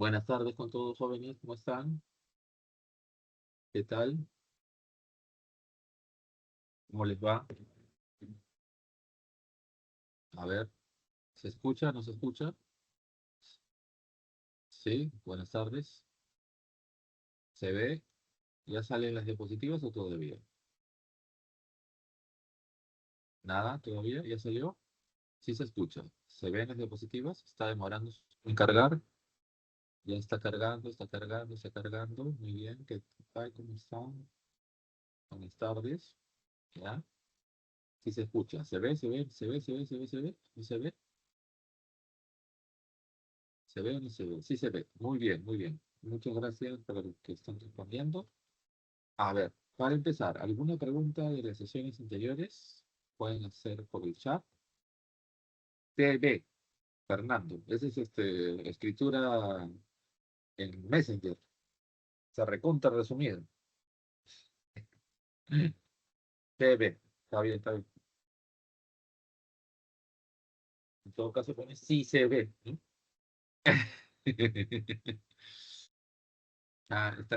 Buenas tardes con todos jóvenes, ¿cómo están? ¿Qué tal? ¿Cómo les va? A ver, ¿se escucha? ¿No se escucha? Sí, buenas tardes. ¿Se ve? ¿Ya salen las diapositivas o todavía? ¿Nada? ¿Todavía? ¿Ya salió? Sí se escucha. ¿Se ven las diapositivas? ¿Está demorando en cargar? Ya está cargando, está cargando, está cargando. Muy bien, ¿qué tal? ¿Cómo están? Buenas tardes. ¿Ya? Sí se escucha. ¿Se ve? ¿Se ve? ¿Se ve? ¿Se ve? ¿Se ve? ¿Se ve? ¿No se ve? ¿Se ve o no se ve? Sí se ve. Muy bien, muy bien. Muchas gracias por lo que están respondiendo. A ver, para empezar, ¿alguna pregunta de las sesiones anteriores? Pueden hacer por el chat. TB, Fernando. Esa es escritura en Messenger. Se recontra resumido. TB. Está bien, está bien. En todo caso, pone sí se ve, ¿no?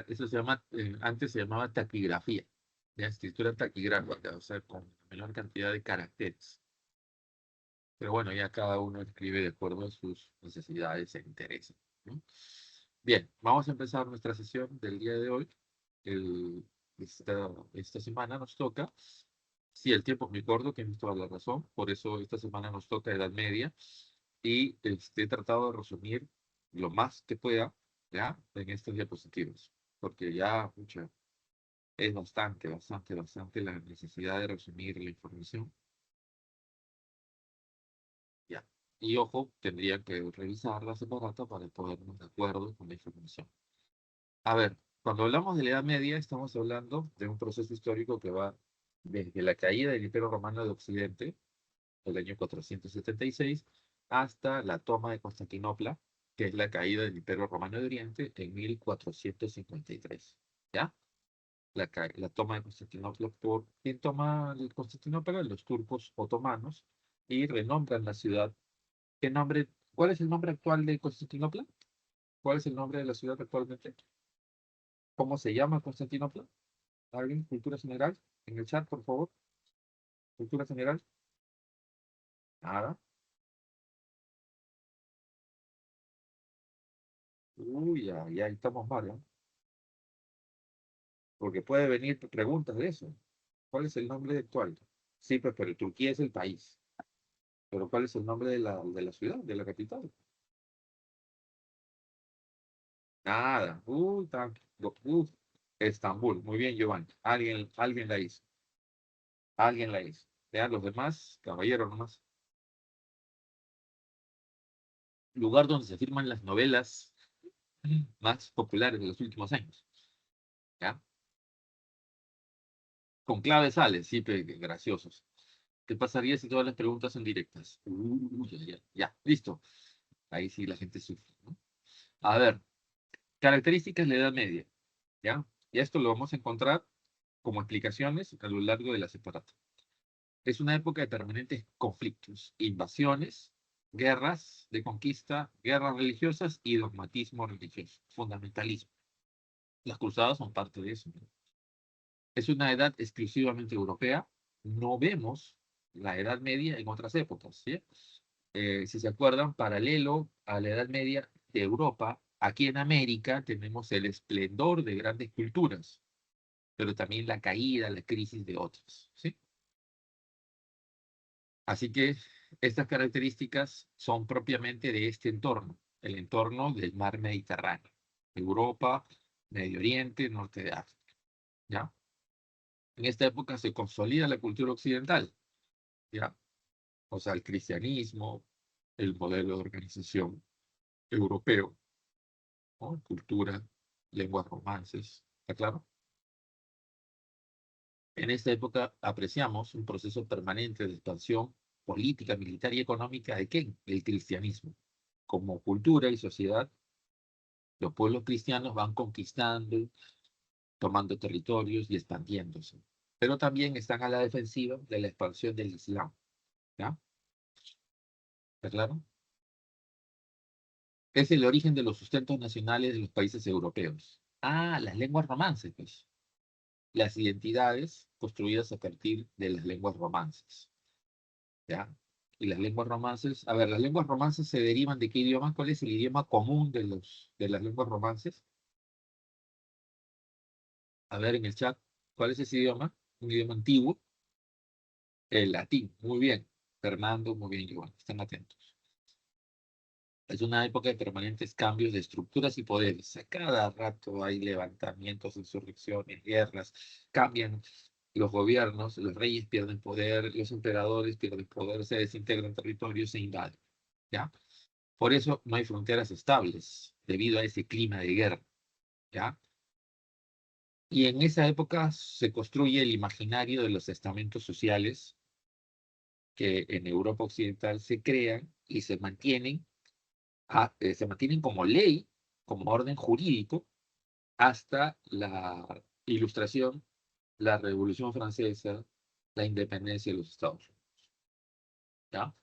Eso se llama, antes se llamaba taquigrafía. La escritura taquigráfica, o sea, con menor cantidad de caracteres. Pero bueno, ya cada uno escribe de acuerdo a sus necesidades e intereses, ¿no? Bien, vamos a empezar nuestra sesión del día de hoy. El- esta semana nos toca, sí, el tiempo es muy corto, tienes toda la razón, por eso esta semana nos toca Edad Media y he tratado de resumir lo más que pueda, ¿ya? En estas diapositivas, porque ya, mucha, es bastante, bastante, bastante la necesidad de resumir la información. Ya. Y ojo, tendría que revisarla separata para ponernos de acuerdo con la información. A ver, cuando hablamos de la Edad Media, estamos hablando de un proceso histórico que va desde la caída del Imperio Romano de Occidente, el año 476, hasta la toma de Constantinopla, que es la caída del Imperio Romano de Oriente en 1453. ¿Ya? La toma de Constantinopla por... ¿Quién toma Constantinopla? Los turcos otomanos y renombran la ciudad. ¿Qué nombre? ¿Cuál es el nombre actual de Constantinopla? ¿Cuál es el nombre de la ciudad actualmente? ¿Cómo se llama Constantinopla? ¿Alguien? ¿Cultura general? En el chat, por favor. ¿Cultura general? Nada. Uy, ya estamos mal, ¿no? Porque puede venir preguntas de eso. ¿Cuál es el nombre actual? Sí, pues, pero Turquía es el país. Pero ¿cuál es el nombre de la ciudad, de la capital? Nada. Estambul. Muy bien, Giovanni. Alguien la hizo. Alguien la hizo. Vean los demás, caballero nomás. Lugar donde se firman las novelas más populares de los últimos años. ¿Ya? Con clave sale, sí, graciosos. ¿Qué pasaría si todas las preguntas son directas? Ya, listo. Ahí sí la gente sufre, ¿no? A ver, características de la Edad Media, ¿ya? Y esto lo vamos a encontrar como explicaciones a lo largo de la separata. Es una época de permanentes conflictos, invasiones, guerras de conquista, guerras religiosas y dogmatismo religioso, fundamentalismo. Las cruzadas son parte de eso, ¿no? Es una edad exclusivamente europea. No vemos la Edad Media en otras épocas, ¿sí? Si se acuerdan, paralelo a la Edad Media de Europa, aquí en América tenemos el esplendor de grandes culturas, pero también la caída, la crisis de otras, ¿sí? Así que estas características son propiamente de este entorno, el entorno del mar Mediterráneo, Europa, Medio Oriente, Norte de África, ¿ya? En esta época se consolida la cultura occidental, ¿ya? O sea, el cristianismo, el modelo de organización europeo, ¿no? Cultura, lenguas romances, ¿está claro? En esta época apreciamos un proceso permanente de expansión política, militar y económica de ¿qué? El cristianismo. Como cultura y sociedad, los pueblos cristianos van conquistando, tomando territorios y expandiéndose. Pero también están a la defensiva de la expansión del Islam, ¿ya? ¿Está claro? es el origen de los sustentos nacionales de los países europeos. Ah, las lenguas romances, pues. Las identidades construidas a partir de las lenguas romances. ¿Ya? Y las lenguas romances, a ver, las lenguas romances se derivan de qué idioma, ¿cuál es el idioma común de las lenguas romances? A ver en el chat, ¿cuál es ese idioma? Un idioma antiguo, el latín, muy bien. Fernando, muy bien, Giovanni, están atentos. Es una época de permanentes cambios de estructuras y poderes. A cada rato hay levantamientos, insurrecciones, guerras, cambian los gobiernos, los reyes pierden poder, los emperadores pierden poder, se desintegran territorios, se invaden. ¿Ya? Por eso no hay fronteras estables, debido a ese clima de guerra. ¿Ya? Y en esa época se construye el imaginario de los estamentos sociales que en Europa Occidental se crean y se mantienen como ley, como orden jurídico, hasta la Ilustración, la Revolución Francesa, la independencia de los Estados Unidos. ¿Ya?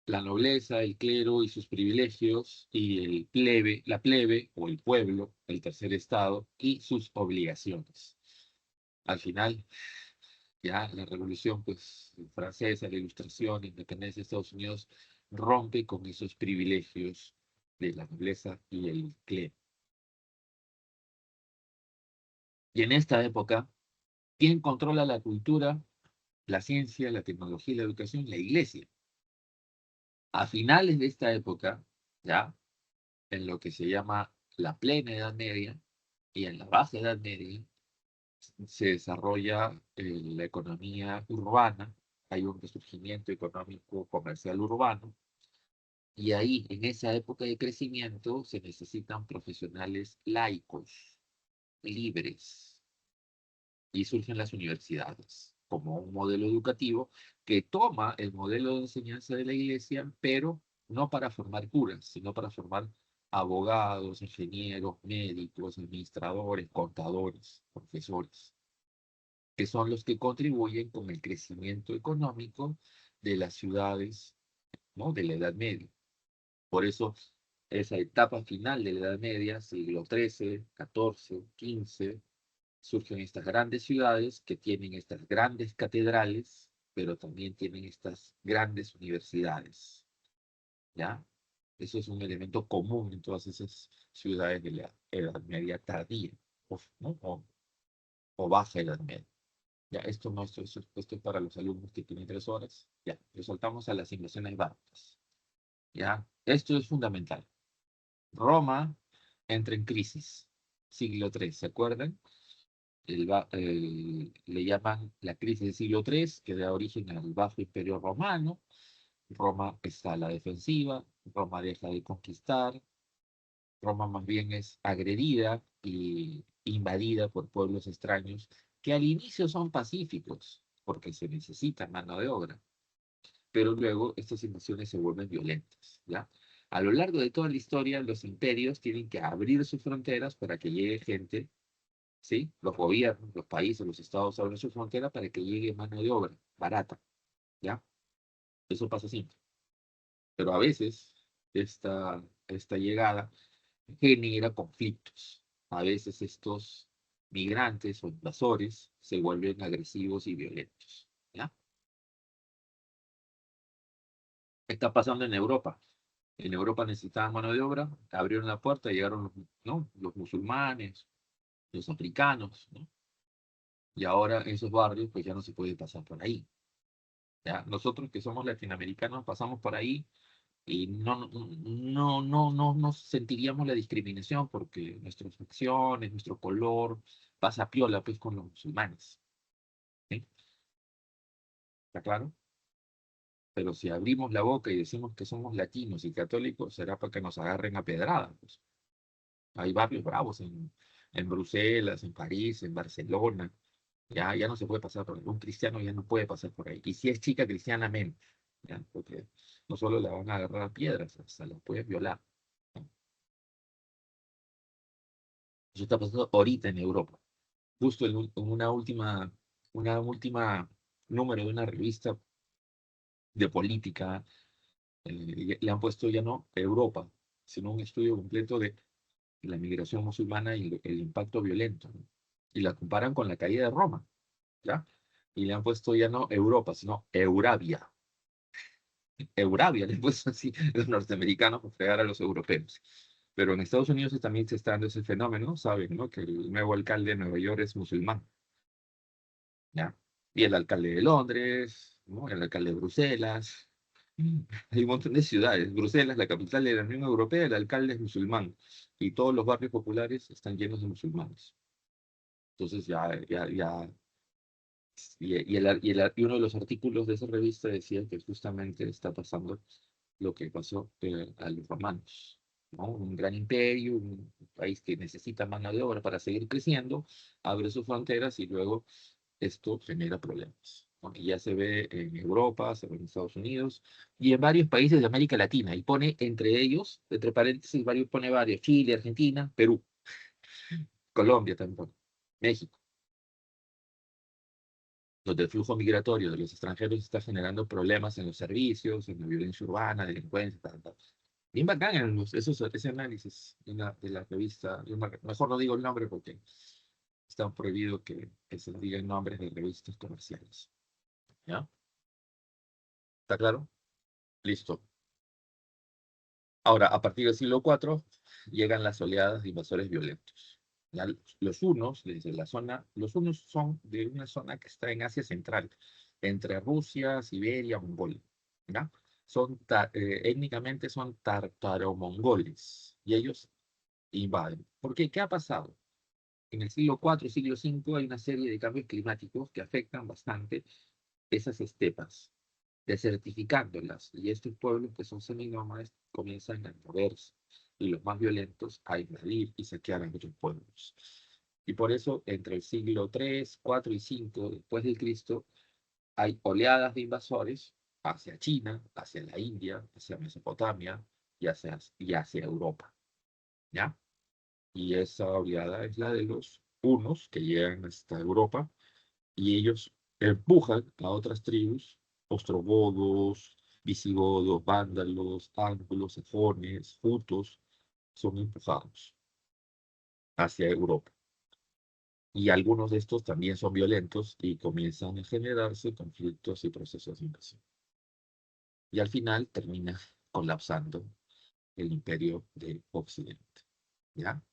La nobleza, el clero y sus privilegios, y el plebe, la plebe o el pueblo, el tercer estado, y sus obligaciones. Al final, ya la revolución pues, francesa, la ilustración, la independencia de Estados Unidos, rompe con esos privilegios de la nobleza y el clero. Y en esta época, ¿quién controla la cultura, la ciencia, la tecnología y la educación? La iglesia. A finales de esta época, ya, en lo que se llama la plena Edad Media y en la baja Edad Media, se desarrolla la economía urbana, hay un resurgimiento económico comercial urbano, y ahí, en esa época de crecimiento, se necesitan profesionales laicos, libres, y surgen las universidades como un modelo educativo que toma el modelo de enseñanza de la iglesia, pero no para formar curas, sino para formar abogados, ingenieros, médicos, administradores, contadores, profesores, que son los que contribuyen con el crecimiento económico de las ciudades, ¿no? De la Edad Media. Por eso, esa etapa final de la Edad Media, siglo XIII, XIV, XV, surgen estas grandes ciudades que tienen estas grandes catedrales, pero también tienen estas grandes universidades, ¿ya? Eso es un elemento común en todas esas ciudades de la Edad Media tardía, ¿no? O baja Edad Media. Ya, esto no, esto es para los alumnos que tienen 3 horas. Ya, lo soltamos a las invasiones bárbaras. Ya, esto es fundamental. Roma entra en crisis, siglo III, ¿se acuerdan? Le llaman la crisis del siglo III, que da origen al Bajo Imperio Romano. Roma está a la defensiva, Roma deja de conquistar, Roma más bien es agredida y invadida por pueblos extraños que al inicio son pacíficos, porque se necesita mano de obra, pero luego estas invasiones se vuelven violentas, ¿ya? A lo largo de toda la historia, los imperios tienen que abrir sus fronteras para que llegue gente, ¿sí? Los gobiernos, los países, los estados abren su frontera para que llegue mano de obra barata, ¿ya? Eso pasa siempre. Pero a veces esta llegada genera conflictos. A veces estos migrantes o invasores se vuelven agresivos y violentos, ¿ya? ¿Qué está pasando en Europa? En Europa necesitaban mano de obra, abrieron la puerta, llegaron los, ¿no? Los musulmanes, los africanos, ¿no? Y ahora esos barrios pues ya no se puede pasar por ahí. ¿Ya? Nosotros que somos latinoamericanos pasamos por ahí y no sentiríamos la discriminación porque nuestras facciones, nuestro color pasa piola pues con los musulmanes. ¿Sí? ¿Está claro? Pero si abrimos la boca y decimos que somos latinos y católicos, será para que nos agarren a pedradas, pues. Hay barrios bravos en Bruselas, en París, en Barcelona. Ya no se puede pasar por ahí. Un cristiano ya no puede pasar por ahí. Y si es chica cristiana, menos. ¿Ya? Porque no solo la van a agarrar a piedras, hasta la pueden violar. ¿No? Eso está pasando ahorita en Europa. Justo en una última número de una revista de política, le han puesto ya no Europa, sino un estudio completo de la migración musulmana y el impacto violento, ¿no? Y la comparan con la caída de Roma, ¿ya? Y le han puesto ya no Europa, sino Eurabia. Eurabia le han puesto así los norteamericanos para fregar a los europeos. Pero en Estados Unidos también se está dando ese fenómeno, saben, ¿no? Que el nuevo alcalde de Nueva York es musulmán, ¿ya? Y el alcalde de Londres, ¿no? El alcalde de Bruselas. Hay un montón de ciudades. Bruselas, la capital de la Unión Europea, el alcalde es musulmán. Y todos los barrios populares están llenos de musulmanes. Entonces y uno de los artículos de esa revista decía que justamente está pasando lo que pasó a los romanos, ¿no? Un gran imperio, un país que necesita mano de obra para seguir creciendo, abre sus fronteras y luego esto genera problemas, ¿no? Y ya se ve en Europa, se ve en Estados Unidos y en varios países de América Latina. Y pone entre ellos, entre paréntesis, pone varios, Chile, Argentina, Perú, Colombia también pone, México, donde el flujo migratorio de los extranjeros está generando problemas en los servicios, en la violencia urbana, delincuencia, tal, tal. Bien bacán ese análisis de la revista. Mejor no digo el nombre porque está prohibido que se digan nombres de revistas comerciales. ¿Ya? ¿Está claro? Listo. Ahora, a partir del siglo IV, llegan las oleadas de invasores violentos. Ya, los hunos, desde la zona, los hunos son de una zona que está en Asia Central, entre Rusia, Siberia, Mongolia. ¿Ya? Étnicamente son tártaro-mongoles y ellos invaden. ¿Por qué? ¿Qué ha pasado? En el siglo IV, siglo V hay una serie de cambios climáticos que afectan bastante esas estepas, desertificándolas. Y estos pueblos que son seminómades comienzan a moverse y los más violentos a invadir y saquear a otros pueblos. Y por eso entre el siglo III, IV y V después de Cristo hay oleadas de invasores hacia China, hacia la India, hacia Mesopotamia y hacia Europa. ¿Ya? Y esa oleada es la de los hunos que llegan hasta Europa y ellos empujan a otras tribus, ostrogodos, visigodos, vándalos, ángulos, sajones, jutos, son empujados hacia Europa. Y algunos de estos también son violentos y comienzan a generarse conflictos y procesos de invasión. Y al final termina colapsando el imperio de Occidente. ¿Ya?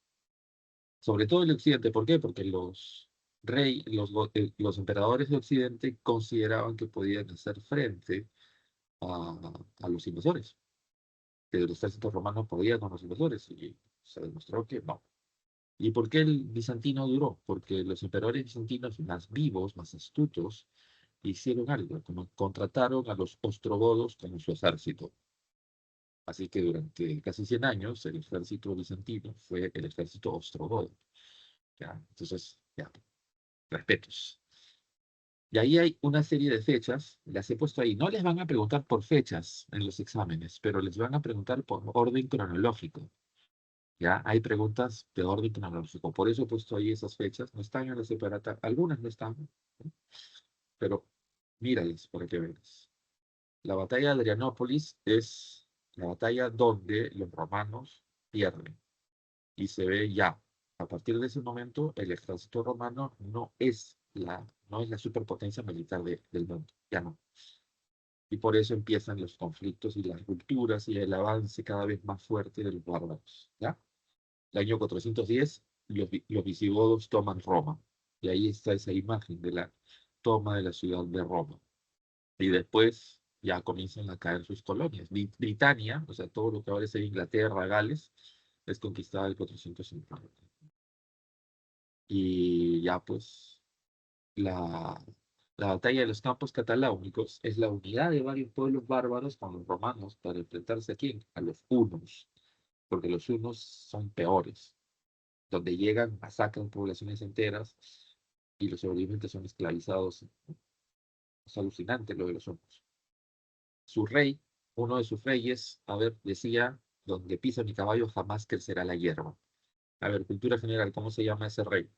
Sobre todo el Occidente, ¿por qué? Porque los emperadores de Occidente consideraban que podían hacer frente a los invasores, que los ejércitos romanos podían con los invasores, y se demostró que no. ¿Y por qué el bizantino duró? Porque los emperadores bizantinos más vivos, más astutos, hicieron algo, como contrataron a los ostrogodos como su ejército. Así que durante casi 100 años el ejército bizantino fue el ejército ostrogodo. ¿Ya? Entonces, ya, respetos. Y ahí hay una serie de fechas, las he puesto ahí. No les van a preguntar por fechas en los exámenes, pero les van a preguntar por orden cronológico. ¿Ya? Hay preguntas de orden cronológico. Por eso he puesto ahí esas fechas. No están en la separata. Algunas no están, ¿no? Pero míralas para que veas. La batalla de Adrianópolis es la batalla donde los romanos pierden. Y se ve ya, a partir de ese momento, el ejército romano no es la superpotencia militar del mundo, ya no. Y por eso empiezan los conflictos y las rupturas y el avance cada vez más fuerte de los bárbaros, ¿ya? El año 410, los visigodos toman Roma, y ahí está esa imagen de la toma de la ciudad de Roma. Y después ya comienzan a caer sus colonias. Britania, o sea, todo lo que ahora es Inglaterra, Gales, es conquistada en 450. Y ya pues la, la batalla de los campos cataláunicos es la unidad de varios pueblos bárbaros con los romanos para enfrentarse a quién, a los hunos, porque los hunos son peores, donde llegan, masacran poblaciones enteras y los sobrevivientes son esclavizados. Es alucinante lo de los hunos. Su rey, uno de sus reyes, a ver, decía, donde pisa mi caballo jamás crecerá la hierba. A ver, cultura general, ¿cómo se llama ese rey?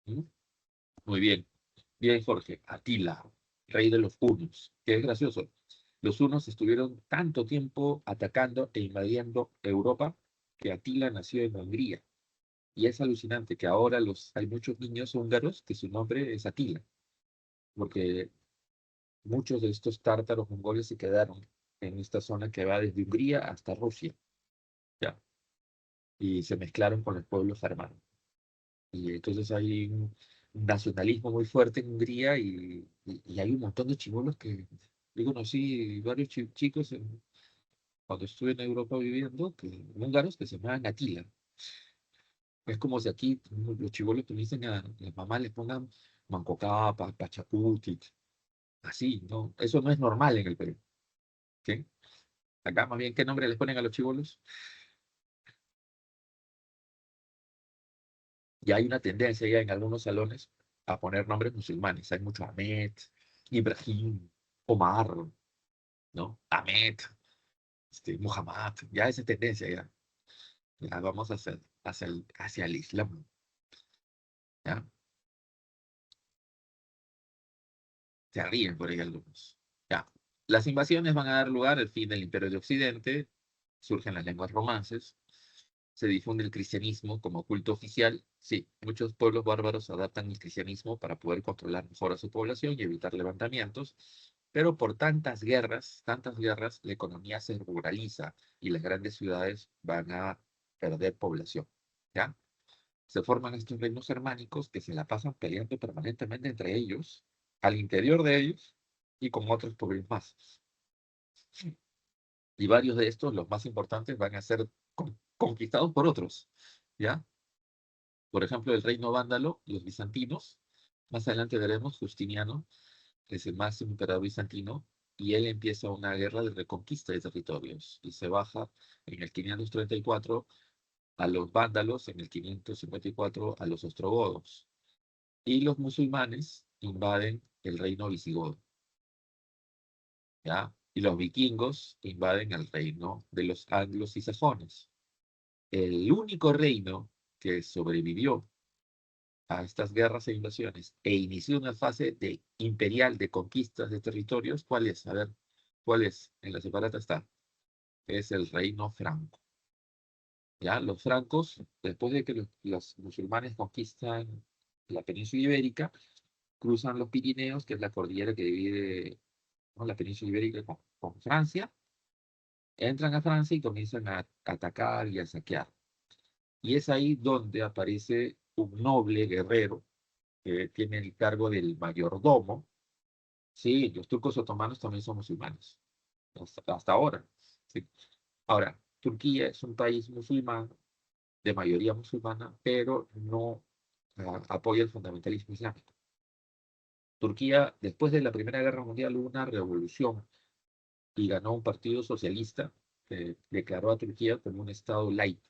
¿Mm? Muy bien. Bien, Jorge. Atila, rey de los hunos. Qué gracioso. Los hunos estuvieron tanto tiempo atacando e invadiendo Europa que Atila nació en Hungría. Y es alucinante que ahora hay muchos niños húngaros que su nombre es Atila, porque muchos de estos tártaros mongoles se quedaron en esta zona que va desde Hungría hasta Rusia, ¿ya? Y se mezclaron con los pueblos germanos. Y entonces hay un nacionalismo muy fuerte en Hungría y hay un montón de chibolos que yo conocí varios chicos cuando estuve en Europa viviendo, húngaros que se llamaban Atila. Es como si aquí los chibolos que le dicen a las mamás les pongan Manco Cápac, Pachacutic, así, ¿no? Eso no es normal en el Perú, ¿sí? Acá más bien, ¿qué nombre les ponen a los chibolos? Y hay una tendencia ya en algunos salones a poner nombres musulmanes. Hay mucho Ahmed, Ibrahim, Omar, ¿no? Ahmed, Muhammad. Ya esa tendencia ya. Ya vamos hacia el Islam, ¿ya? Se ríen por ahí algunos. Ya. Las invasiones van a dar lugar al fin del Imperio de Occidente, surgen las lenguas romances, se difunde el cristianismo como culto oficial. Sí, muchos pueblos bárbaros adaptan el cristianismo para poder controlar mejor a su población y evitar levantamientos, pero por tantas guerras, la economía se ruraliza y las grandes ciudades van a perder población, ¿ya? Se forman estos reinos germánicos que se la pasan peleando permanentemente entre ellos, al interior de ellos y con otros pueblos más. Y varios de estos, los más importantes, van a ser conquistados por otros, ¿ya? Por ejemplo, el reino vándalo, los bizantinos. Más adelante veremos Justiniano, que es el máximo emperador bizantino, y él empieza una guerra de reconquista de territorios y se baja en el 534 a los vándalos, en el 554 a los ostrogodos. Y los musulmanes invaden el reino visigodo, ¿ya? Y los vikingos invaden el reino de los anglos y sajones. El único reino que sobrevivió a estas guerras e invasiones e inició una fase imperial de conquistas de territorios, ¿cuál es? A ver, ¿cuál es? En la separata está. Es el reino franco. ¿Ya? Los francos, después de que los musulmanes conquistan la península ibérica, cruzan los Pirineos, que es la cordillera que divide, ¿no?, la península ibérica con Francia, entran a Francia y comienzan a atacar y a saquear. Y es ahí donde aparece un noble guerrero que tiene el cargo del mayordomo. Sí, los turcos otomanos también son musulmanes, hasta ahora. Sí. Ahora, Turquía es un país musulmán, de mayoría musulmana, pero no apoya el fundamentalismo islámico. Turquía, después de la Primera Guerra Mundial, hubo una revolución y ganó un partido socialista que declaró a Turquía como un estado laico.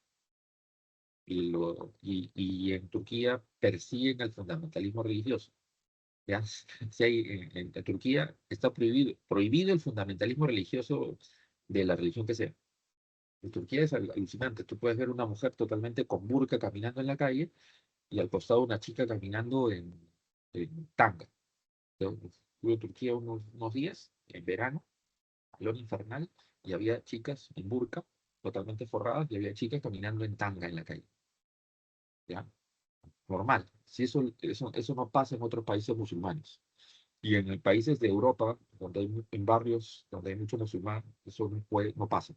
Y en Turquía persiguen el fundamentalismo religioso. ¿Ya? Si hay, en Turquía está prohibido el fundamentalismo religioso de la religión que sea. En Turquía es alucinante. Tú puedes ver una mujer totalmente con burka caminando en la calle y al costado una chica caminando en tanga. Yo estuve en Turquía unos días, en verano, calor infernal, y había chicas en burka, totalmente forradas, y había chicas caminando en tanga en la calle. ¿Ya? Normal. Si eso no pasa en otros países musulmanes. Y en países de Europa, en barrios donde hay mucho musulmán, eso no pasa.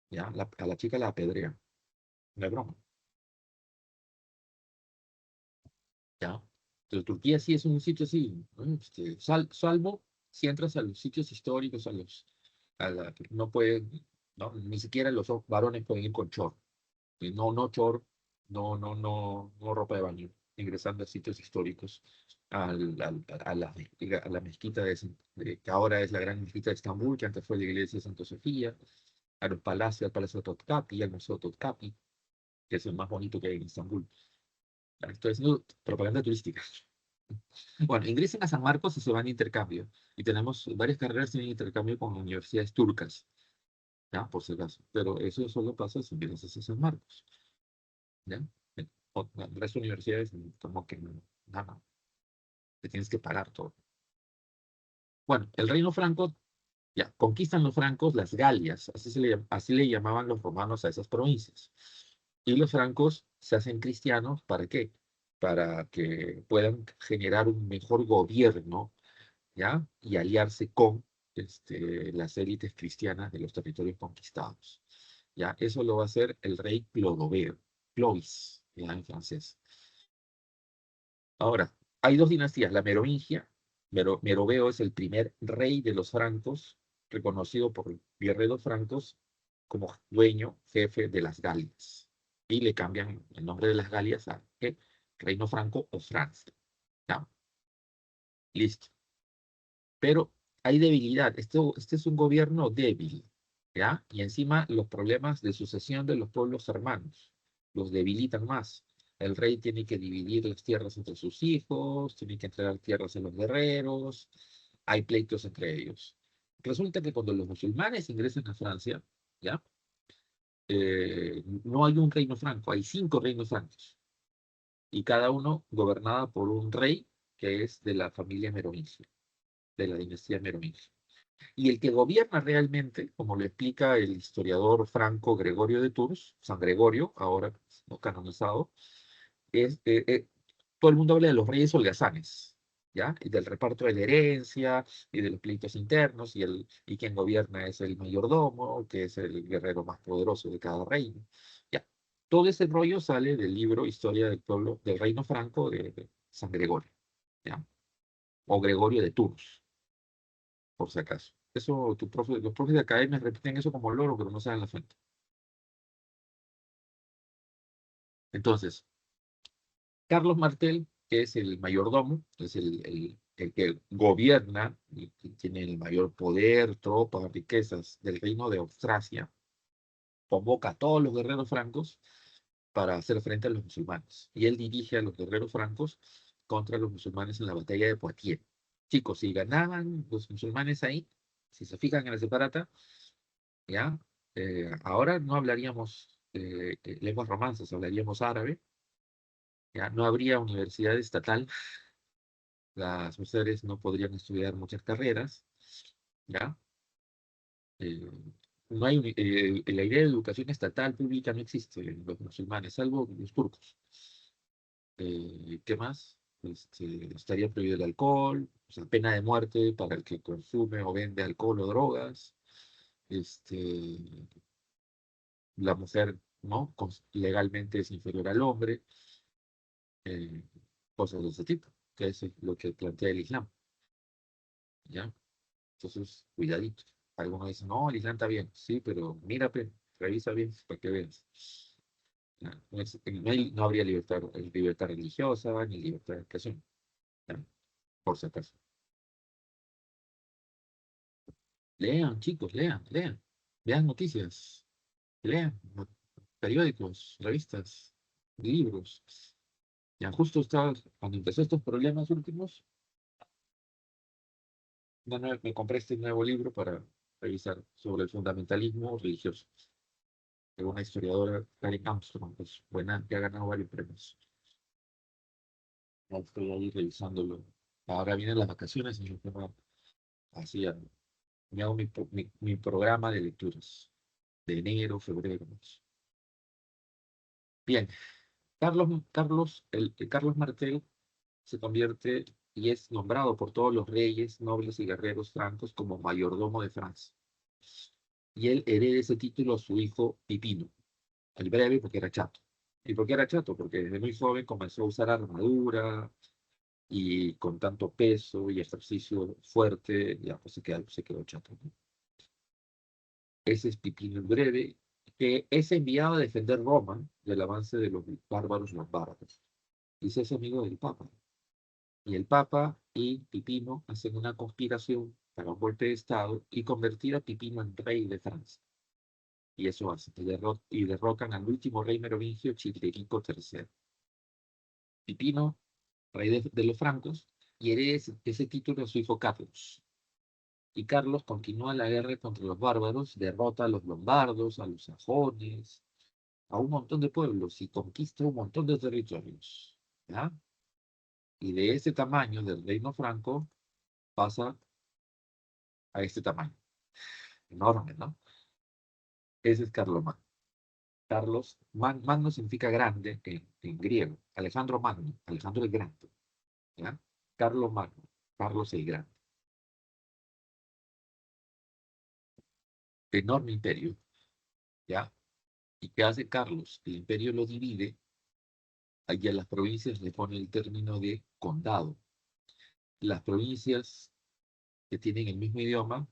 ¿Ya? A la chica la apedrean. No es broma. ¿Ya? Entonces, Turquía sí es un sitio así, ¿no? Salvo si entras a los sitios históricos, no pueden, ¿no? Ni siquiera los varones pueden ir con short. No short, no ropa de baño, ingresando a sitios históricos, a la mezquita que ahora es la gran mezquita de Estambul, que antes fue la iglesia de Santa Sofía, a los palacios, al Palacio de Topkapi, al Museo Topkapi, que es el más bonito que hay en Estambul. Estoy haciendo propaganda turística. Bueno, ingresen a San Marcos y se van de intercambio. Y tenemos varias carreras en intercambio con universidades turcas, ¿ya? Por si acaso. Pero eso solo pasa si ingresas a San Marcos, ¿ya? El resto de universidades como que no, nada. te tienes que pagar todo. Bueno, el reino franco, ya, conquistan los francos las Galias, así le llamaban los romanos a esas provincias. Y los francos se hacen cristianos, ¿para qué? Para que puedan generar un mejor gobierno, ¿ya? Y aliarse con las élites cristianas de los territorios conquistados. ¿Ya? Eso lo va a hacer el rey Clodoveo, Clovis, ¿ya? En francés. Ahora, hay dos dinastías, la merovingia. Meroveo es el primer rey de los francos, reconocido por guerreros francos como dueño, jefe de las Galias. Y le cambian el nombre de las Galias a ¿qué? Reino Franco o Francia. ¿Ya? Listo. Pero hay debilidad. Este es un gobierno débil, ¿ya? Y encima los problemas de sucesión de los pueblos hermanos los debilitan más. El rey tiene que dividir las tierras entre sus hijos, tiene que entregar tierras a los guerreros, hay pleitos entre ellos. Resulta que cuando los musulmanes ingresan a Francia, ¿ya? No hay un reino franco, hay 5 reinos francos, y cada uno gobernada por un rey que es de la familia merovingia, de la dinastía merovingia. Y el que gobierna realmente, como lo explica el historiador franco Gregorio de Tours, San Gregorio, ahora no canonizado, es, todo el mundo habla de los reyes holgazanes, ¿ya? Y del reparto de la herencia, y de los pleitos internos, y quien gobierna es el mayordomo, que es el guerrero más poderoso de cada reino, ¿ya? Todo ese rollo sale del libro Historia del pueblo, del reino franco de San Gregorio, ¿ya? O Gregorio de Tours, por si acaso. Eso, los profes de academia repiten eso como loro, pero no saben la fuente. Entonces, Carlos Martel, que es el mayordomo, es el que gobierna y que tiene el mayor poder, tropas, riquezas del reino de Austrasia, convoca a todos los guerreros francos para hacer frente a los musulmanes. Y él dirige a los guerreros francos contra los musulmanes en la batalla de Poitiers. Chicos, si ganaban los musulmanes ahí, si se fijan en la separata, ¿ya? Ahora no hablaríamos lenguas romances, hablaríamos árabe, ¿ya? No habría universidad estatal, las mujeres no podrían estudiar muchas carreras, ¿ya? Eh, no hay, la idea de educación estatal pública no existe en los musulmanes, salvo los turcos. ¿Qué más? Estaría prohibido el alcohol, o sea, pena de muerte para el que consume o vende alcohol o drogas. Este, la mujer, ¿no? Legalmente es inferior al hombre, eh, cosas de ese tipo, que es lo que plantea el Islam, ¿ya? Entonces, cuidadito. Algunos dicen, no, el Islam está bien, sí, pero mírate, revisa bien para que veas. ¿Ya? No habría libertad religiosa ni libertad de expresión, ¿ya? Por si acaso. Lean, chicos, lean, lean. Vean noticias, lean periódicos, revistas, libros. Ya justo estaba, cuando empezó estos problemas últimos, me compré este nuevo libro para revisar sobre el fundamentalismo religioso, de una historiadora, Karen Armstrong, pues buena, que ha ganado varios premios. Ya estoy ahí revisándolo. Ahora vienen las vacaciones y yo tengo así, me hago mi programa de lecturas de enero, febrero, marzo. Bien, Carlos Martel se convierte y es nombrado por todos los reyes, nobles y guerreros francos como mayordomo de Francia. Y él hereda ese título a su hijo Pipino, el breve porque era chato. ¿Y por qué era chato? Porque desde muy joven comenzó a usar armadura y con tanto peso y ejercicio fuerte, ya pues se quedó chato, ¿no? Ese es Pipino el breve, que es enviado a defender Roma del avance de los bárbaros lombardos. Y se hace amigo del Papa. Y el Papa y Pipino hacen una conspiración para un golpe de Estado y convertir a Pipino en rey de Francia. Y eso hace, y derrocan al último rey merovingio, Childerico III. Pipino, rey de los francos, y hereda ese título a su hijo Carlos. Y Carlos continúa la guerra contra los bárbaros, derrota a los lombardos, a los sajones, a un montón de pueblos y conquista un montón de territorios, ¿ya? Y de ese tamaño del reino franco pasa a este tamaño. Enorme, ¿no? Ese es Carlomagno. Magno significa grande en griego. Alejandro Magno, Alejandro el Grande. ¿Ya? Carlomagno, Carlos el Grande. Enorme imperio. ¿Ya? ¿Y qué hace Carlos? El imperio lo divide. Allí a las provincias le pone el término de condado. Las provincias que tienen el mismo idioma,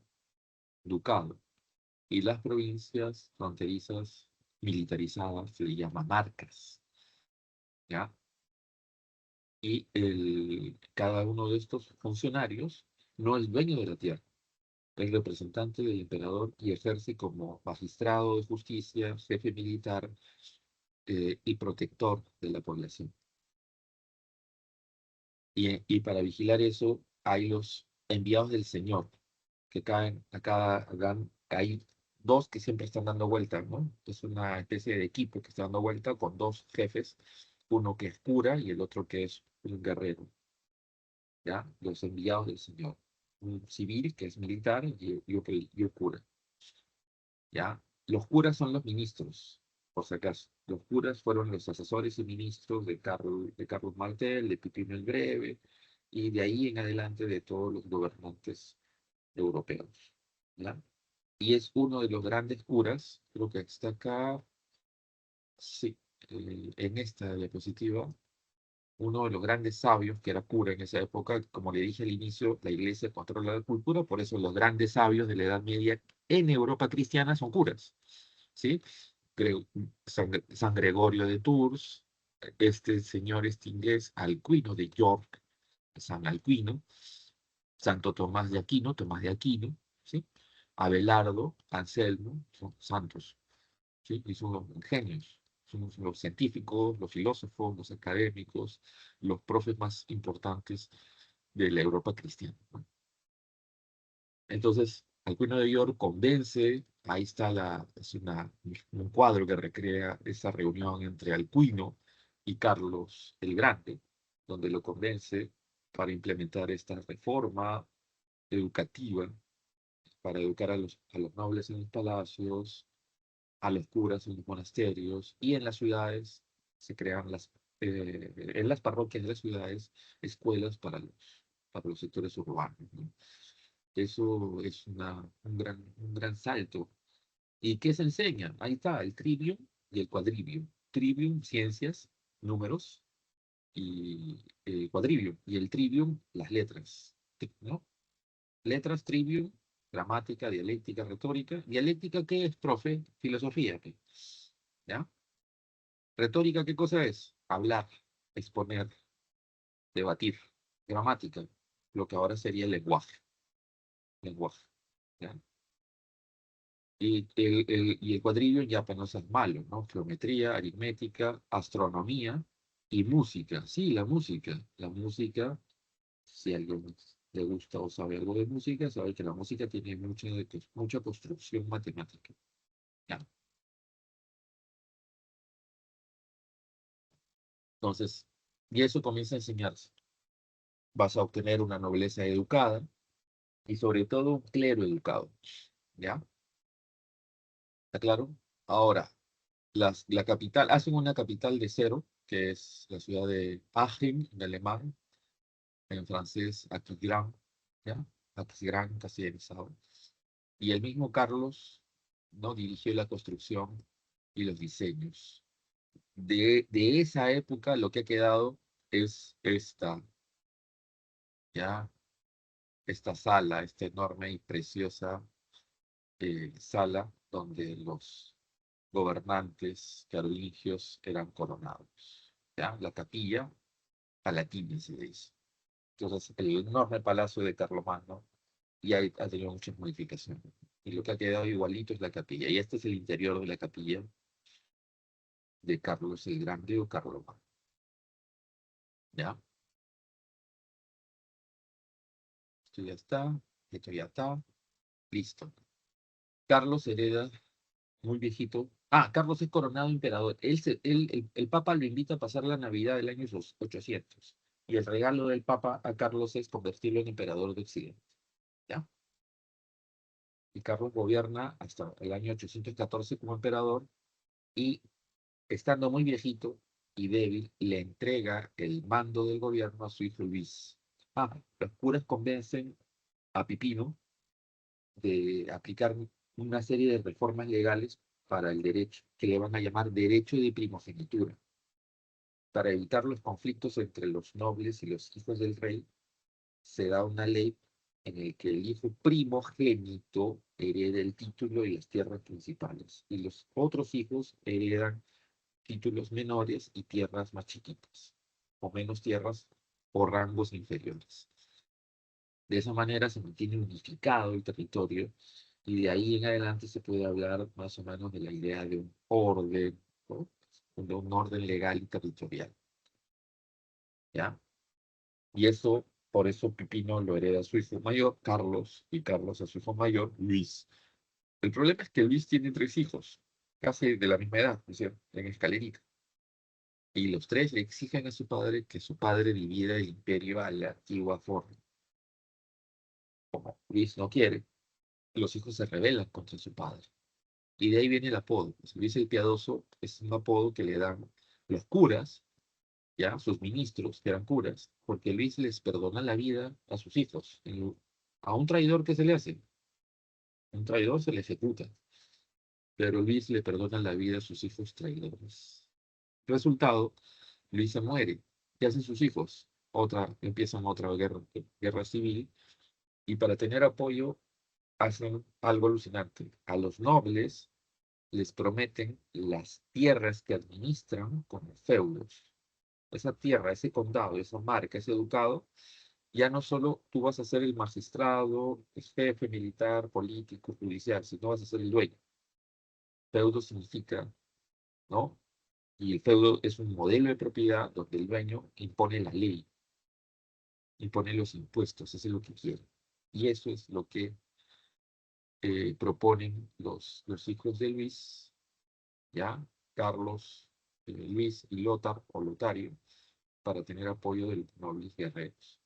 ducado. Y las provincias fronterizas militarizadas se le llama marcas. ¿Ya? Y cada uno de estos funcionarios no es dueño de la tierra, es representante del emperador y ejerce como magistrado de justicia, jefe militar y protector de la población. Y para vigilar eso hay los enviados del Señor, que caen hay dos que siempre están dando vuelta, ¿no? Es una especie de equipo que está dando vuelta con dos jefes, uno que es cura y el otro que es un guerrero. ¿Ya? Los enviados del Señor. Un civil, que es militar, y un cura, ¿ya? Los curas son los ministros, por si acaso. Los curas fueron los asesores y ministros de Carlos Martel, de Pipino el Breve, y de ahí en adelante de todos los gobernantes europeos, ¿ya? Y es uno de los grandes curas, creo que está acá, sí, en esta diapositiva, uno de los grandes sabios, que era cura en esa época. Como le dije al inicio, la iglesia controla la cultura, por eso los grandes sabios de la Edad Media en Europa cristiana son curas, ¿sí? San Gregorio de Tours, este señor inglés, Alcuino de York, San Alcuino, Santo Tomás de Aquino, ¿sí? Abelardo, Anselmo, son santos, ¿sí? Y son los genios, son los científicos, los filósofos, los académicos, los profes más importantes de la Europa cristiana, ¿no? Entonces, Alcuino de York convence, ahí está un cuadro que recrea esa reunión entre Alcuino y Carlos el Grande, donde lo convence para implementar esta reforma educativa, para educar a los nobles en los palacios, a los curas en los monasterios, y en las ciudades se crean en las parroquias de las ciudades, escuelas para los sectores urbanos, ¿no? Eso es un gran salto. ¿Y qué se enseña? Ahí está, el trivium y el quadrivium. Trivium, ciencias, números, y quadrivium. Y el trivium, las letras, ¿no? Letras, trivium, gramática, dialéctica, retórica. ¿Dialéctica qué es, profe? Filosofía, ¿qué? ¿Ya? Retórica, ¿qué cosa es? Hablar, exponer, debatir. Gramática, lo que ahora sería el lenguaje. Lenguaje, ¿ya? Y el cuadrillo ya apenas es malo, ¿no? Geometría, aritmética, astronomía y música. Sí, la música. La música, si a alguien le gusta o sabe algo de música, sabe que la música tiene mucha construcción matemática. ¿Ya? Entonces, y eso comienza a enseñarse. Vas a obtener una nobleza educada y sobre todo un clero educado. ¿Ya? ¿Está claro? Ahora, la capital, hacen una capital de cero, que es la ciudad de Aachen, en alemán, en francés, Aquisgrán, ¿ya? Aquisgrán, castellanizado. Y el mismo Carlos, ¿no? Dirigió la construcción y los diseños. De esa época, lo que ha quedado es ¿ya? Esta sala, esta enorme y preciosa sala donde los gobernantes carolingios eran coronados, ¿ya? La capilla palatina se dice. Entonces, el enorme palacio de Carlomagno y ha tenido muchas modificaciones. Y lo que ha quedado igualito es la capilla. Y este es el interior de la capilla de Carlos el Grande o Carlomagno. ¿Ya? Esto ya está, esto ya está, listo. Carlos hereda muy viejito. Carlos es coronado emperador. El Papa lo invita a pasar la Navidad del año 800. Y el regalo del Papa a Carlos es convertirlo en emperador de Occidente. ¿Ya? Y Carlos gobierna hasta el año 814 como emperador y, estando muy viejito y débil, le entrega el mando del gobierno a su hijo Luis. Los curas convencen a Pipino de aplicar una serie de reformas legales para el derecho, que le van a llamar derecho de primogenitura, para evitar los conflictos entre los nobles y los hijos del rey. Se da una ley en la que el hijo primogénito hereda el título y las tierras principales, y los otros hijos heredan títulos menores y tierras más chiquitas, o menos tierras o rangos inferiores. De esa manera se mantiene unificado el territorio y de ahí en adelante se puede hablar más o menos de la idea de un orden, ¿no? De un orden legal y territorial, ¿ya? Y eso, por eso Pipino lo hereda a su hijo mayor, Carlos, y Carlos a su hijo mayor, Luis. El problema es que Luis tiene tres hijos, casi de la misma edad, es decir, en escalerita. Y los tres le exigen a su padre que su padre divida el imperio a la antigua forma. Como Luis no quiere, los hijos se rebelan contra su padre. Y de ahí viene el apodo. Pues, Luis el Piadoso es un apodo que le dan los curas, ya, sus ministros, que eran curas, porque Luis les perdona la vida a sus hijos. A un traidor, ¿qué se le hace? Un traidor se le ejecuta, pero Luis le perdona la vida a sus hijos traidores. Resultado, Luis se muere. ¿Qué hacen sus hijos? Empiezan otra guerra civil, y para tener apoyo hacen algo alucinante. A los nobles les prometen las tierras que administran como feudos. Esa tierra, ese condado, esa marca, ese ducado, ya no solo tú vas a ser el magistrado, el jefe militar, político, judicial, sino vas a ser el dueño. Feudo significa, ¿no? Y el feudo es un modelo de propiedad donde el dueño impone la ley, impone los impuestos, eso es lo que quiere. Y eso es lo que proponen los hijos de Luis, ¿ya? Carlos, Luis y Lothar, o Lotario, para tener apoyo de los nobles guerreros.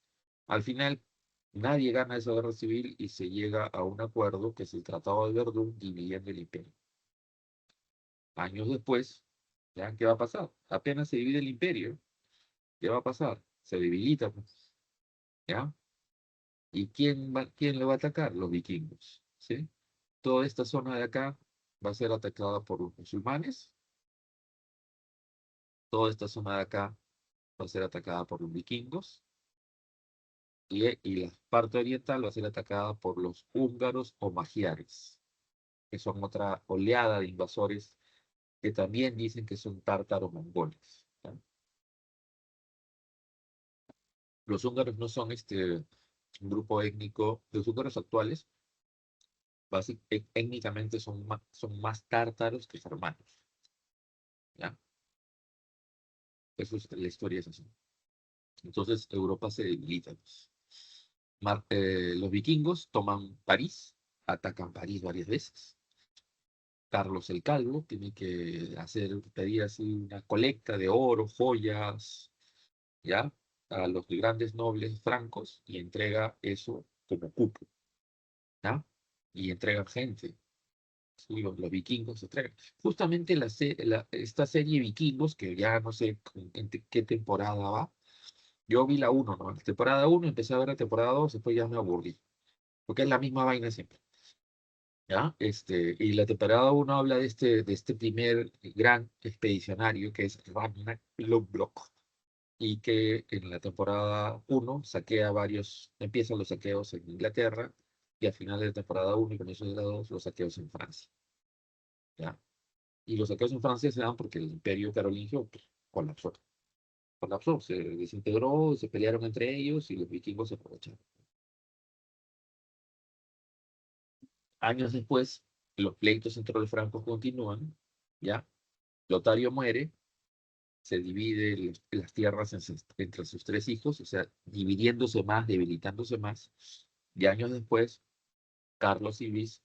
Al final, nadie gana esa guerra civil y se llega a un acuerdo que es el Tratado de Verdún, dividiendo el imperio. Años después, ¿ya? ¿Qué va a pasar? Apenas se divide el imperio, ¿qué va a pasar? Se debilita, pues, ¿ya? ¿Y quién le va a atacar? Los vikingos, ¿sí? Toda esta zona de acá va a ser atacada por los musulmanes, toda esta zona de acá va a ser atacada por los vikingos, y la parte oriental va a ser atacada por los húngaros o magiares, que son otra oleada de invasores que también dicen que son tártaros mongoles, ¿ya? Los húngaros no son un grupo étnico, los húngaros actuales étnicamente son más tártaros que germanos, ¿ya? Eso es, la historia es así. Entonces Europa se debilita, pues. Los vikingos toman París, atacan París varias veces. Carlos el Calvo tiene que pedir así una colecta de oro, joyas, ¿ya? A los grandes nobles francos, y entrega eso como cupo, ¿ya? Y entregan gente. Sí, los vikingos entregan. Justamente esta serie Vikingos, que ya no sé en qué temporada va. Yo vi la uno, ¿no? La temporada uno, empecé a ver la temporada 2, después ya me aburrí, porque es la misma vaina siempre, ¿ya? Y la temporada uno habla de este primer gran expedicionario que es Ragnar Lodbrok, y que en la temporada uno empiezan los saqueos en Inglaterra, y al final de la temporada uno y comienzo de la 2, los saqueos en Francia, ¿ya? Y los saqueos en Francia se dan porque el imperio carolingio, pues, colapsó. Colapsó, se desintegró, se pelearon entre ellos y los vikingos se aprovecharon. Años después, los pleitos entre los francos continúan, ¿ya? Lotario muere, se divide las tierras entre sus tres hijos, o sea, dividiéndose más, debilitándose más, y años después, Carlos y Luis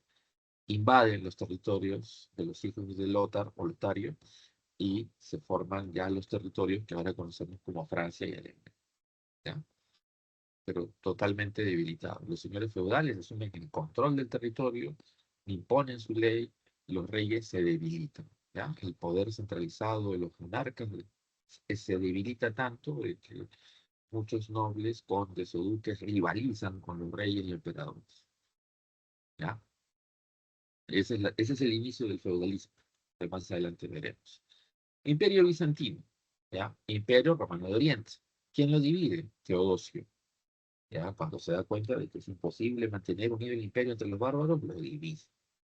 invaden los territorios de los hijos de Lothar o Lotario, y se forman ya los territorios que ahora conocemos como Francia y Alemania. ¿ya? Pero totalmente debilitado. Los señores feudales asumen el control del territorio, imponen su ley, los reyes se debilitan, ¿ya? El poder centralizado de los monarcas se debilita tanto de que muchos nobles, condes o duques rivalizan con los reyes y emperadores, ¿ya? Ese es el inicio del feudalismo, que más adelante veremos. Imperio bizantino, ¿ya? Imperio romano de Oriente. ¿Quién lo divide? Teodosio. ¿Ya? Cuando se da cuenta de que es imposible mantener unido el imperio entre los bárbaros, lo divide.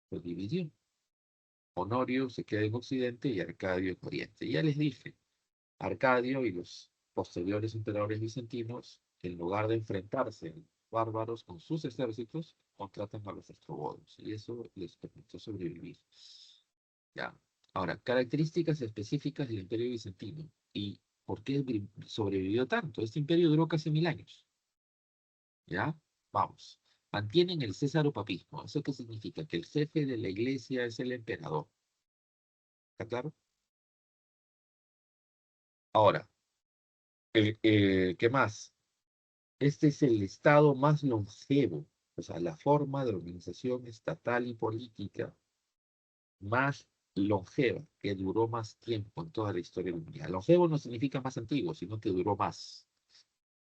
Lo dividió. Honorio se queda en Occidente y Arcadio en Oriente. Ya les dije, Arcadio y los posteriores emperadores bizantinos, en lugar de enfrentarse a los bárbaros con sus ejércitos, contratan a los ostrogodos y eso les permitió sobrevivir. ¿Ya? Ahora, características específicas del imperio bizantino y por qué sobrevivió tanto. Este imperio duró casi 1000 años. ¿Ya? Vamos. Mantienen el césaropapismo. ¿Eso qué significa? Que el jefe de la iglesia es el emperador. ¿Está claro? Ahora, ¿qué más? Este es el estado más longevo, o sea, la forma de organización estatal y política más longeva, que duró más tiempo en toda la historia de la humanidad. Longevo no significa más antiguo, sino que duró más.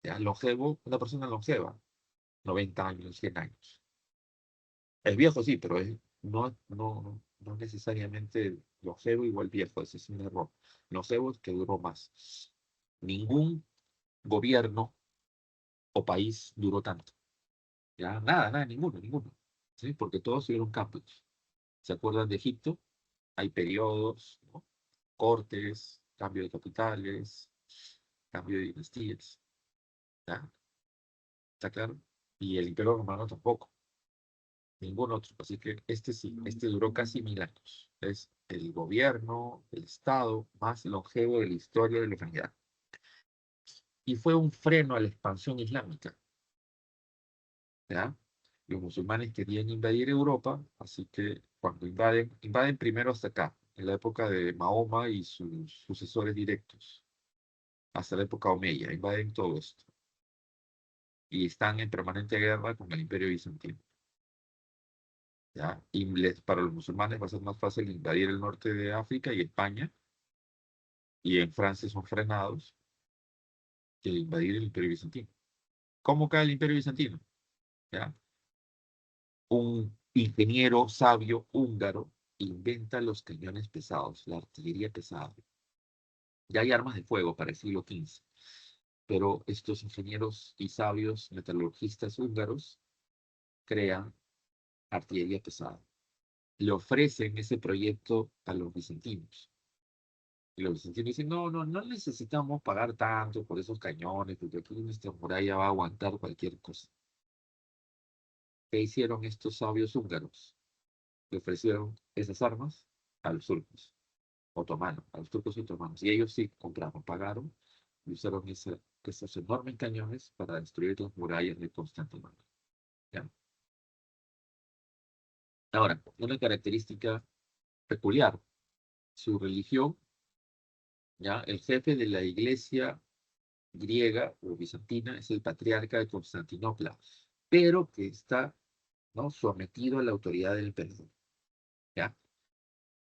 ¿Ya? Longevo, una persona longeva, 90 años, 100 años. Es viejo, sí, pero no necesariamente longevo igual viejo, ese es un error. Longevo es que duró más. Ningún gobierno o país duró tanto. Ya, nada, ninguno. ¿Sí? Porque todos tuvieron cambios. ¿Se acuerdan de Egipto? Hay periodos, ¿no? Cortes, cambio de capitales, cambio de dinastías. ¿Ya? ¿Está claro? Y el Imperio Romano tampoco. Ningún otro. Así que este sí, este duró casi 1000 años. Es el gobierno, el Estado más longevo de la historia de la humanidad. Y fue un freno a la expansión islámica. ¿Ya? Los musulmanes querían invadir Europa, así que cuando invaden primero hasta acá, en la época de Mahoma y sus sucesores directos, hasta la época omeya, invaden todo esto. Y están en permanente guerra con el Imperio Bizantino. ¿Ya? Y para los musulmanes va a ser más fácil invadir el norte de África y España, y en Francia son frenados, que invadir el Imperio Bizantino. ¿Cómo cae el Imperio Bizantino? ¿Ya? Un ingeniero sabio húngaro inventa los cañones pesados, la artillería pesada. Ya hay armas de fuego para el siglo XV, pero estos ingenieros y sabios metalurgistas húngaros crean artillería pesada. Le ofrecen ese proyecto a los bizantinos. Y los bizantinos dicen, no necesitamos pagar tanto por esos cañones, porque aquí nuestra muralla va a aguantar cualquier cosa. ¿Qué hicieron estos sabios húngaros? Le ofrecieron esas armas a los turcos otomanos, a los turcos otomanos. Y ellos sí compraron, pagaron y usaron esos enormes cañones para destruir las murallas de Constantinopla. ¿Ya? Ahora, una característica peculiar, su religión, ¿ya? El jefe de la iglesia griega o bizantina es el patriarca de Constantinopla, pero que está, ¿no?, sometido a la autoridad del emperador. ¿Ya?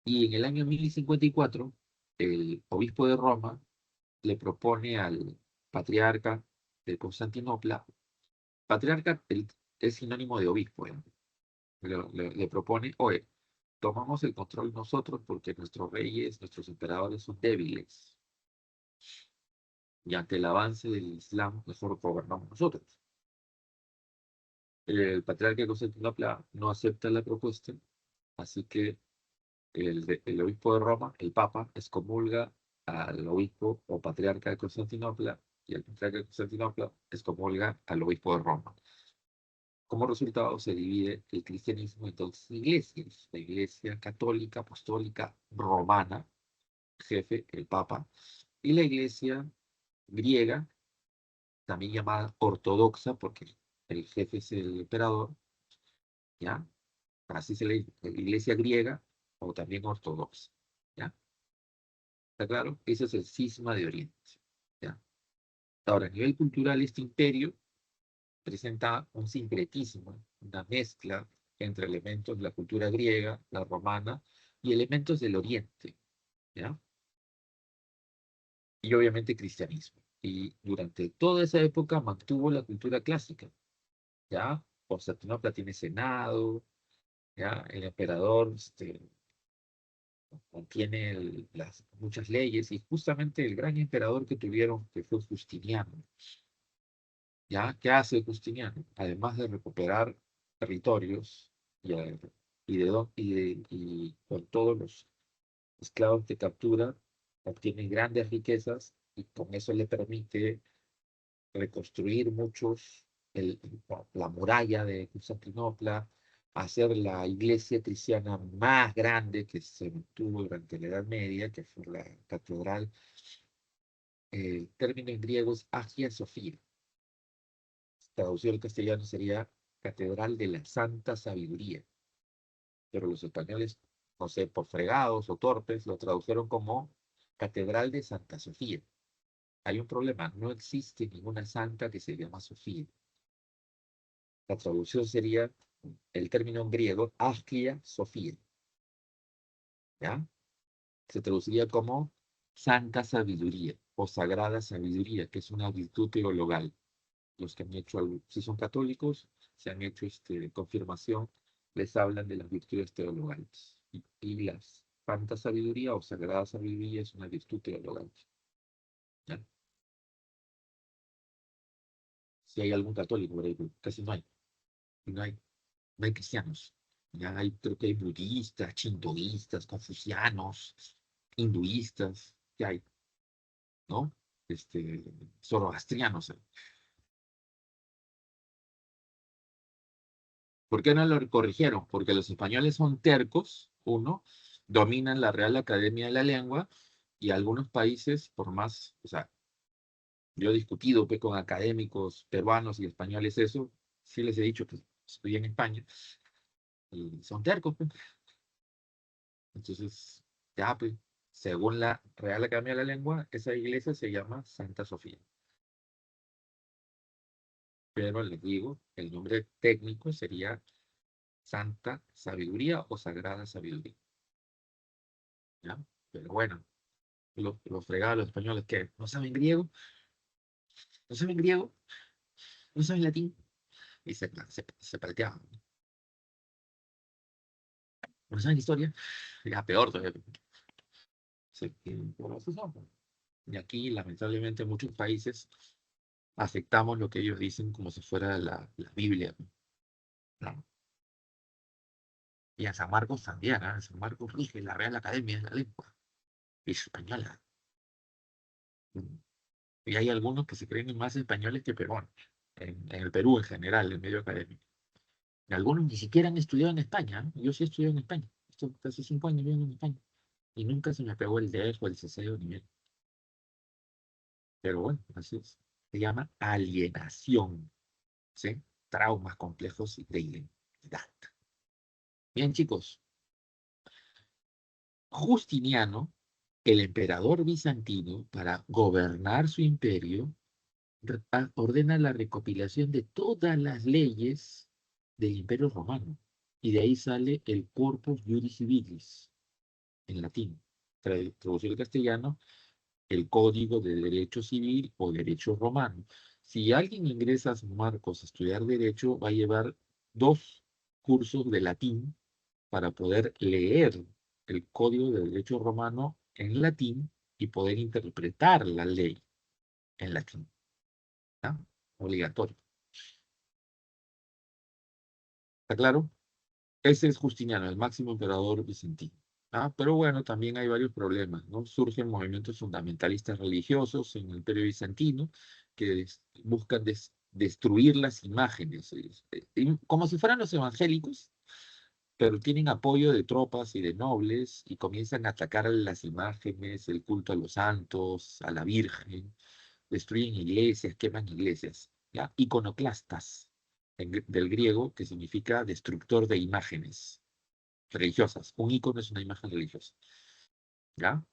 Y en el año 1054, el obispo de Roma le propone al patriarca de Constantinopla, patriarca es sinónimo de obispo, ¿eh? Le propone, oye, tomamos el control nosotros porque nuestros reyes, nuestros emperadores son débiles, y ante el avance del Islam, mejor gobernamos nosotros. El patriarca de Constantinopla no acepta la propuesta, así que el obispo de Roma, el papa, excomulga al obispo o patriarca de Constantinopla, y el patriarca de Constantinopla excomulga al obispo de Roma. Como resultado, se divide el cristianismo en dos iglesias: la iglesia católica, apostólica, romana, jefe, el papa, y la iglesia griega, también llamada ortodoxa, porque el jefe es el emperador, ¿ya? Así se le dice, iglesia griega o también ortodoxa, ¿ya? ¿Está claro? Ese es el cisma de Oriente, ¿ya? Ahora, a nivel cultural, este imperio presenta un sincretismo, una mezcla entre elementos de la cultura griega, la romana y elementos del Oriente, ¿ya? Y obviamente cristianismo. Y durante toda esa época mantuvo la cultura clásica, ¿ya? Constantinopla tiene senado, ¿ya? El emperador contiene muchas leyes y justamente el gran emperador que tuvieron, que fue Justiniano, ¿ya? ¿Qué hace Justiniano? Además de recuperar territorios y, y con todos los esclavos que captura, obtiene grandes riquezas y con eso le permite reconstruir la muralla de Constantinopla, hacer la iglesia cristiana más grande que se mantuvo durante la Edad Media, que fue la catedral. El término en griego es Hagia Sofía. Traducido al castellano sería Catedral de la Santa Sabiduría. Pero los españoles, no sé, por fregados o torpes, lo tradujeron como Catedral de Santa Sofía. Hay un problema, no existe ninguna santa que se llama Sofía. La traducción sería el término en griego, Hagia Sofía, ¿ya? Se traduciría como Santa Sabiduría o Sagrada Sabiduría, que es una virtud teologal. Los que han hecho, si son católicos, se han hecho confirmación, les hablan de las virtudes teologales. Y la Santa Sabiduría o Sagrada Sabiduría es una virtud teologal, ¿ya? Si hay algún católico, pero casi no hay. No hay, no hay cristianos. Ya hay, creo que hay budistas, chintoístas, confucianos, hinduistas, que hay, ¿no? Zoroastrianos. ¿Por qué no lo corrigieron? Porque los españoles son tercos, uno, dominan la Real Academia de la Lengua y algunos países, por más, o sea, yo he discutido pues, con académicos peruanos y españoles eso, sí les he dicho que estoy en España, y son tercos, pues. Entonces, ya, pues, según la Real Academia de la Lengua, esa iglesia se llama Santa Sofía. Pero les digo, el nombre técnico sería Santa Sabiduría o Sagrada Sabiduría. ¿Ya? Pero bueno, los fregados los españoles que no saben griego, no saben griego, no saben latín, y se palteaban. No saben historia, ya peor todavía. Por eso son. Y aquí, lamentablemente, muchos países aceptamos lo que ellos dicen como si fuera la Biblia, ¿no? Y en San Marcos también, ¿eh? En San Marcos rige la Real Academia de la Lengua española. Mm. Y hay algunos que se creen más españoles que peruanos, en el Perú en general, en medio académico. Y algunos ni siquiera han estudiado en España, ¿eh? Yo sí he estudiado en España. Esto casi 5 años viviendo en España. Y nunca se me pegó el dejo, el ceseo, ni bien. Pero bueno, así es. Se llama alienación, ¿sí? Traumas complejos de identidad. Bien, chicos. Justiniano, el emperador bizantino, para gobernar su imperio, ordena la recopilación de todas las leyes del Imperio Romano. Y de ahí sale el Corpus Juris Civilis, en latín. Traducido al castellano, el Código de Derecho Civil o Derecho Romano. Si alguien ingresa a San Marcos a estudiar Derecho, va a llevar 2 cursos de latín para poder leer el Código de Derecho Romano en latín y poder interpretar la ley en latín. ¿Ah? Obligatorio. ¿Está claro? Ese es Justiniano, el máximo emperador bizantino. Pero bueno, también hay varios problemas, ¿no? Surgen movimientos fundamentalistas religiosos en el Imperio Bizantino que buscan destruir las imágenes, como si fueran los evangélicos, pero tienen apoyo de tropas y de nobles y comienzan a atacar las imágenes, el culto a los santos, a la Virgen, destruyen iglesias, queman iglesias, ¿ya? Iconoclastas, del griego, que significa destructor de imágenes religiosas. Un icono es una imagen religiosa, ¿ya?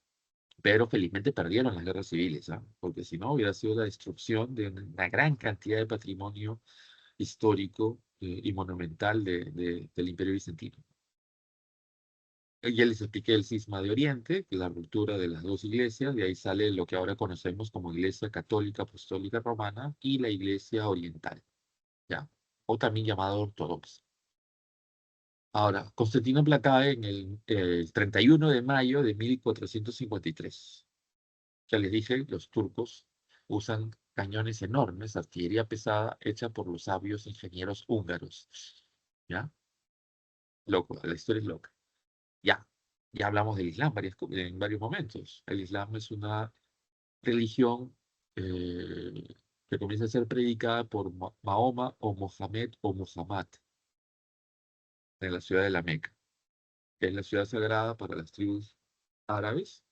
Pero felizmente perdieron las guerras civiles, ¿ah? Porque si no hubiera sido la destrucción de una gran cantidad de patrimonio histórico y monumental del Imperio Bizantino. Ya les expliqué el cisma de Oriente, la ruptura de las dos iglesias, de ahí sale lo que ahora conocemos como Iglesia Católica Apostólica Romana y la Iglesia Oriental, ¿ya? O también llamada Ortodoxa. Ahora, Constantinopla cae en el 31 de mayo de 1453. Ya les dije, los turcos usan cañones enormes, artillería pesada hecha por los sabios ingenieros húngaros. ¿Ya? Loco, la historia es loca. Ya, ya hablamos del Islam en varios momentos. El Islam es una religión que comienza a ser predicada por Mahoma o Mohamed o Muhammad en la ciudad de la Meca, que es la ciudad sagrada para las tribus árabes.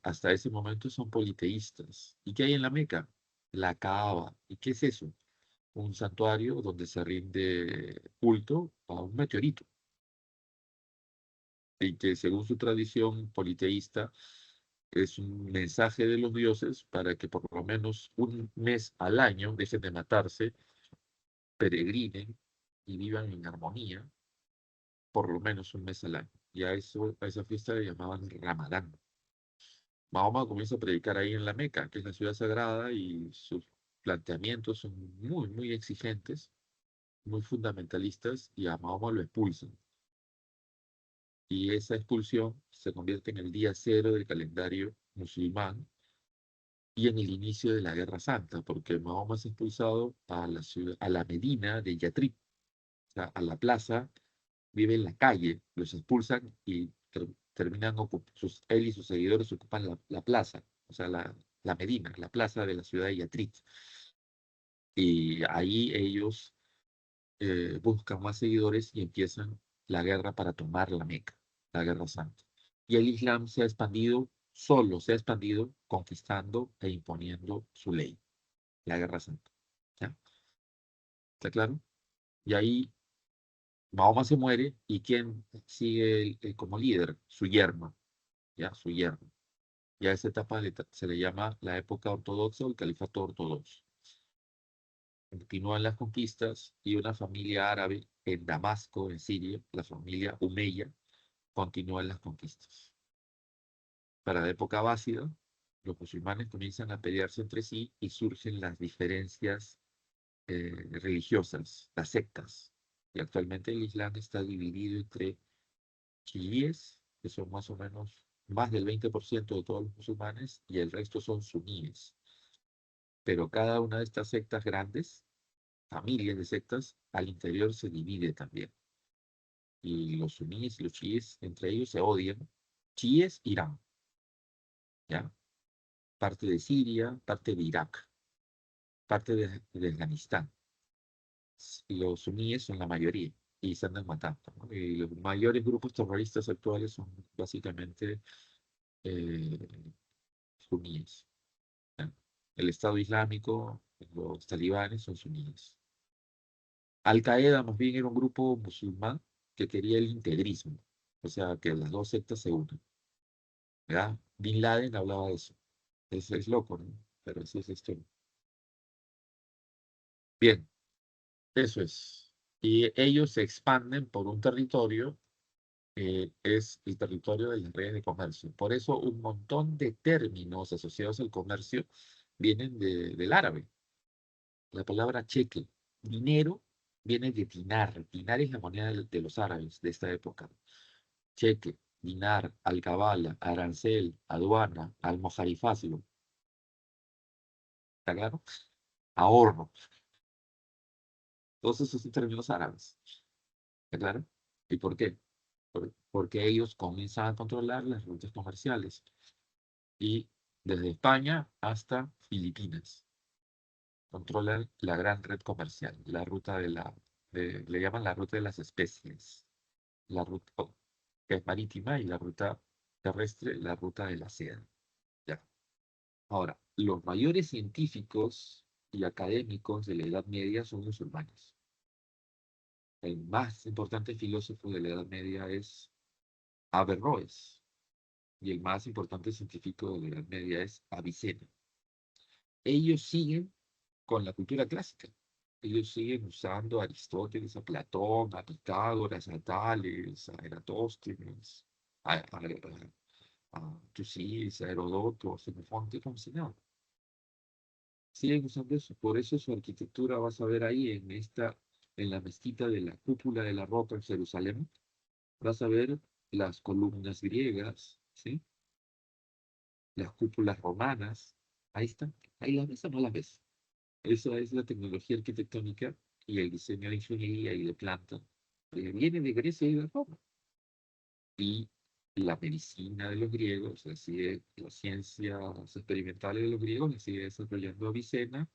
Hasta ese momento son politeístas. ¿Y qué hay en la Meca? La Kaaba. ¿Y qué es eso? Un santuario donde se rinde culto a un meteorito. Y que según su tradición politeísta es un mensaje de los dioses para que por lo menos un mes al año dejen de matarse, peregrinen y vivan en armonía, por lo menos un mes al año. Y a esa fiesta le llamaban Ramadán. Mahoma comienza a predicar ahí en la Meca, que es la ciudad sagrada, y sus planteamientos son muy, muy exigentes, muy fundamentalistas, y a Mahoma lo expulsan. Y esa expulsión se convierte en el día cero del calendario musulmán y en el inicio de la Guerra Santa, porque Mahoma es expulsado a la ciudad, a la Medina de Yatrib, o sea, a la plaza, vive en la calle, los expulsan y terminan, él y sus seguidores ocupan la plaza, o sea, la Medina, la plaza de la ciudad de Yatrib. Y ahí ellos buscan más seguidores y empiezan la guerra para tomar la Meca, la Guerra Santa. Y el Islam se ha expandido, solo se ha expandido conquistando e imponiendo su ley, la Guerra Santa. ¿Ya? ¿Está claro? Y ahí Mahoma se muere y ¿quién sigue como líder? Su yerno, ¿ya? Su yerno. Y a esa etapa se le llama la época ortodoxa o el califato ortodoxo. Continúan las conquistas y una familia árabe en Damasco, en Siria, la familia Umayya, continúan las conquistas. Para la época básica, los musulmanes comienzan a pelearse entre sí y surgen las diferencias religiosas, las sectas. Y actualmente el Islam está dividido entre chiíes, que son más o menos más del 20% de todos los musulmanes, y el resto son suníes. Pero cada una de estas sectas grandes, familias de sectas, al interior se divide también. Y los suníes y los chiíes entre ellos se odian. Chiíes, Irán, ¿ya? Parte de Siria, parte de Irak, parte de Afganistán. Los suníes son la mayoría y se andan matando, ¿no? Y los mayores grupos terroristas actuales son básicamente eh, suníes, ¿ya? El Estado Islámico, los talibanes son suníes. Al-Qaeda más bien era un grupo musulmán que quería el integrismo, o sea, que las dos sectas se unan, ¿verdad? Bin Laden hablaba de eso. Es loco, ¿no? Pero así es la historia. Bien, eso es. Y ellos se expanden por un territorio que es el territorio de las redes de comercio. Por eso un montón de términos asociados al comercio vienen del árabe. La palabra cheque, dinero, viene de dinar. Dinar es la moneda de los árabes de esta época. Cheque, dinar, alcabala, arancel, aduana, almojarifazlo. ¿Está claro? Ahorro. Todos esos son términos árabes. ¿Está claro? ¿Y por qué? Porque ellos comienzan a controlar las rutas comerciales y desde España hasta Filipinas controlan la gran red comercial, la ruta le llaman la ruta de las especies, la ruta que es marítima y la ruta terrestre, la ruta de la seda. Ya. Ahora, los mayores científicos y académicos de la Edad Media son musulmanes. El más importante filósofo de la Edad Media es Averroes. y el más importante científico de la Edad Media es Avicena. Ellos siguen con la cultura clásica. Ellos siguen usando a Aristóteles, a Platón, a Pitágoras, a Tales, a Eratóstenes, a Tucídides, a Heródoto, a Xenofonte, como si nada. Siguen usando eso. Por eso su arquitectura vas a ver ahí en la mezquita de la Cúpula de la Roca en Jerusalén, vas a ver las columnas griegas, ¿sí? Las cúpulas romanas. Ahí están. Ahí las ves o no las ves. Esa es la tecnología arquitectónica y el diseño de ingeniería y de planta que viene de Grecia y de Roma. Y la medicina de los griegos, así las ciencias experimentales de los griegos, las sigue desarrollando Avicena.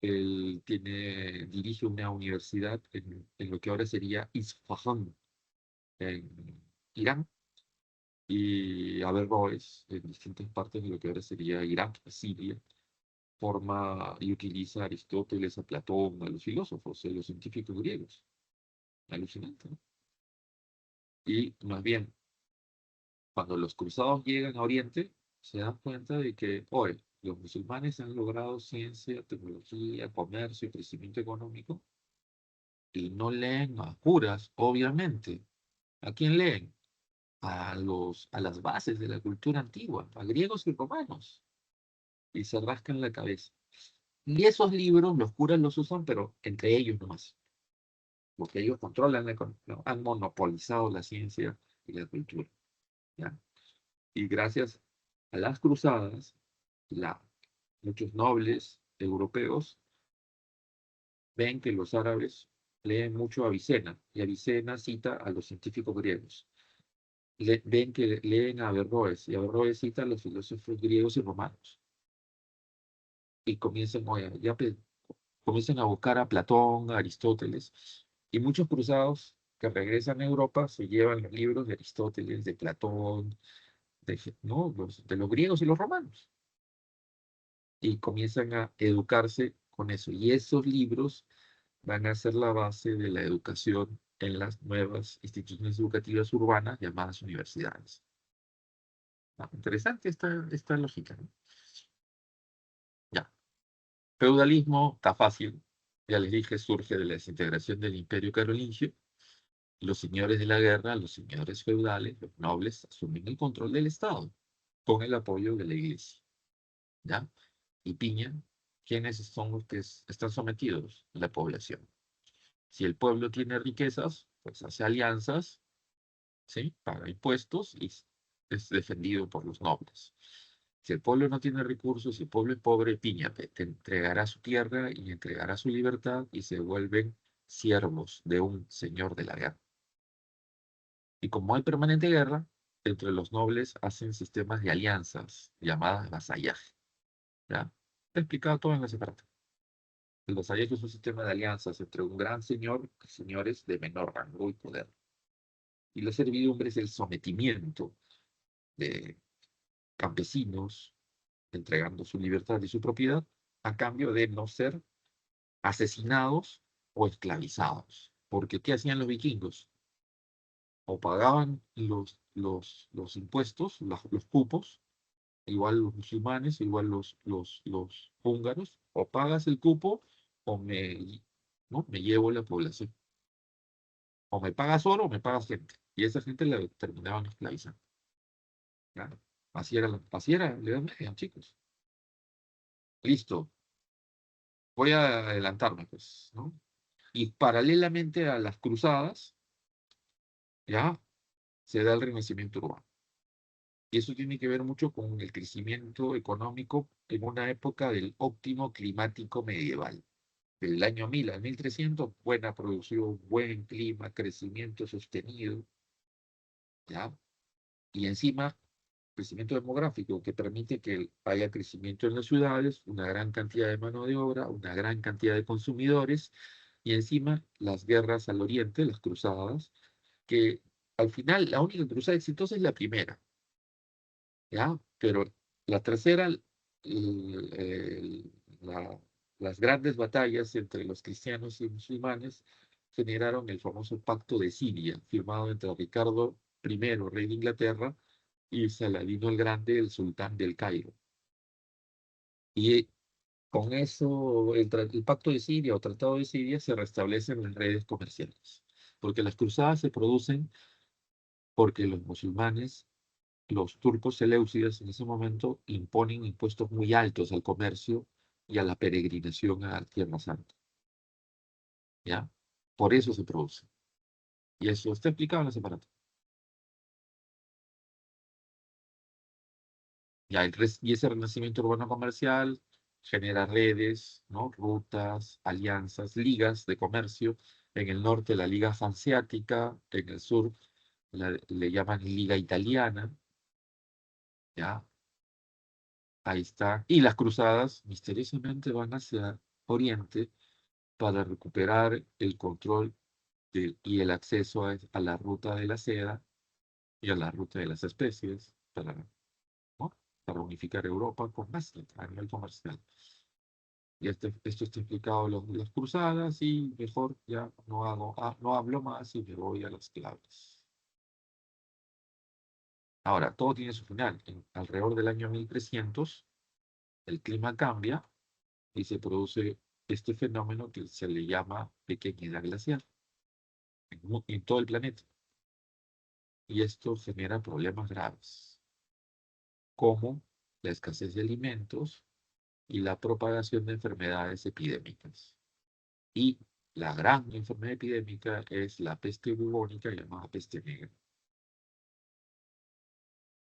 Él dirige una universidad en lo que ahora sería Isfahan, en Irán, y Averroes en distintas partes de lo que ahora sería Irak, Siria, forma y utiliza a Aristóteles, a Platón, a los filósofos, a los científicos griegos. Alucinante, ¿no? Y más bien, cuando los cruzados llegan a Oriente, se dan cuenta de que, hoy los musulmanes han logrado ciencia, tecnología, comercio, crecimiento económico, y no leen a curas, obviamente. ¿A quién leen? A las bases de la cultura antigua, a griegos y romanos, y se rascan la cabeza. Y esos libros los curas los usan, pero entre ellos nomás, porque ellos controlan la economía, ¿no? Han monopolizado la ciencia y la cultura, ¿ya? Y gracias a las cruzadas, la, muchos nobles europeos ven que los árabes leen mucho a Avicena, y Avicena cita a los científicos griegos. Ven que leen a Averroes, y Averroes cita a los filósofos griegos y romanos. Y comienzan, oye, comienzan a buscar a Platón, a Aristóteles, y muchos cruzados que regresan a Europa se llevan los libros de Aristóteles, de Platón, ¿no? De los griegos y los romanos, y comienzan a educarse con eso. Y esos libros van a ser la base de la educación en las nuevas instituciones educativas urbanas llamadas universidades. Interesante esta lógica, ¿no? Ya. Feudalismo, está fácil. Ya les dije, surge de la desintegración del Imperio Carolingio. Los señores de la guerra, los señores feudales, los nobles, asumen el control del Estado con el apoyo de la Iglesia. ¿Ya? Y piña, ¿quiénes son los que están sometidos? La población. Si el pueblo tiene riquezas, pues hace alianzas, ¿sí? Paga impuestos y es defendido por los nobles. Si el pueblo no tiene recursos, si el pueblo es pobre, piña, te entregará su tierra y entregará su libertad y se vuelven siervos de un señor de la guerra. Y como hay permanente guerra, entre los nobles hacen sistemas de alianzas llamadas vasallaje. ¿Ya? He explicado todo en la separata. El vasallaje es un sistema de alianzas entre un gran señor y señores de menor rango y poder. Y la servidumbre es el sometimiento de campesinos entregando su libertad y su propiedad a cambio de no ser asesinados o esclavizados. Porque ¿qué hacían los vikingos? O pagaban los impuestos, los cupos, igual los musulmanes, igual los húngaros, o pagas el cupo o ¿no? Me llevo la población. O me pagas oro o me pagas gente. Y esa gente la terminaban esclavizando. ¿Ya? Así era la Edad Media, chicos. Listo. Voy a adelantarme, pues, ¿no? Y paralelamente a las cruzadas, ya se da el renacimiento urbano. Y eso tiene que ver mucho con el crecimiento económico en una época del óptimo climático medieval. Del año 1000 al 1300, buena producción, buen clima, crecimiento sostenido, ¿ya? Y encima, crecimiento demográfico que permite que haya crecimiento en las ciudades, una gran cantidad de mano de obra, una gran cantidad de consumidores, y encima las guerras al oriente, las cruzadas, que al final la única cruzada exitosa es la primera, ¿ya? Pero la tercera, la- las grandes batallas entre los cristianos y musulmanes generaron el famoso Pacto de Siria, firmado entre Ricardo I, rey de Inglaterra, y Saladino el Grande, el sultán del Cairo. Y con eso, el Pacto de Siria o Tratado de Siria se restablecen las redes comerciales, porque las cruzadas se producen porque los musulmanes, los turcos seleucidas en ese momento imponen impuestos muy altos al comercio y a la peregrinación a Tierra Santa, ¿ya? Por eso se produce. Y eso está explicado en la separata. Ya, y ese renacimiento urbano comercial genera redes, ¿no? Rutas, alianzas, ligas de comercio. En el norte la Liga Hanseática, en el sur le llaman Liga Italiana, ¿ya? Ahí está. Y las cruzadas misteriosamente van hacia Oriente para recuperar el control y el acceso a la ruta de la seda y a la ruta de las especies ¿no? Para unificar Europa con Asia a nivel comercial. Y esto está explicado en las cruzadas y mejor ya no hablo más y me voy a las claves. Ahora, todo tiene su final. Alrededor del año 1300, el clima cambia y se produce este fenómeno que se le llama pequeñidad glacial en todo el planeta. Y esto genera problemas graves, como la escasez de alimentos y la propagación de enfermedades epidémicas. Y la gran enfermedad epidémica es la peste bubónica llamada peste negra.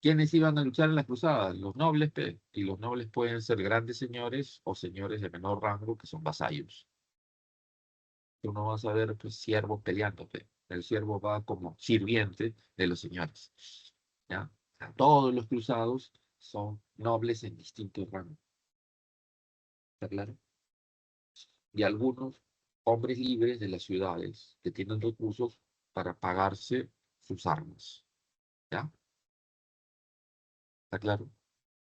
¿Quiénes iban a luchar en las cruzadas? Los nobles, y los nobles pueden ser grandes señores o señores de menor rango que son vasallos. Tú no vas a ver pues, siervos peleándote. El siervo va como sirviente de los señores. ¿Ya? O sea, todos los cruzados son nobles en distintos rangos. ¿Está claro? Y algunos hombres libres de las ciudades que tienen recursos para pagarse sus armas. ¿Ya? ¿Está claro?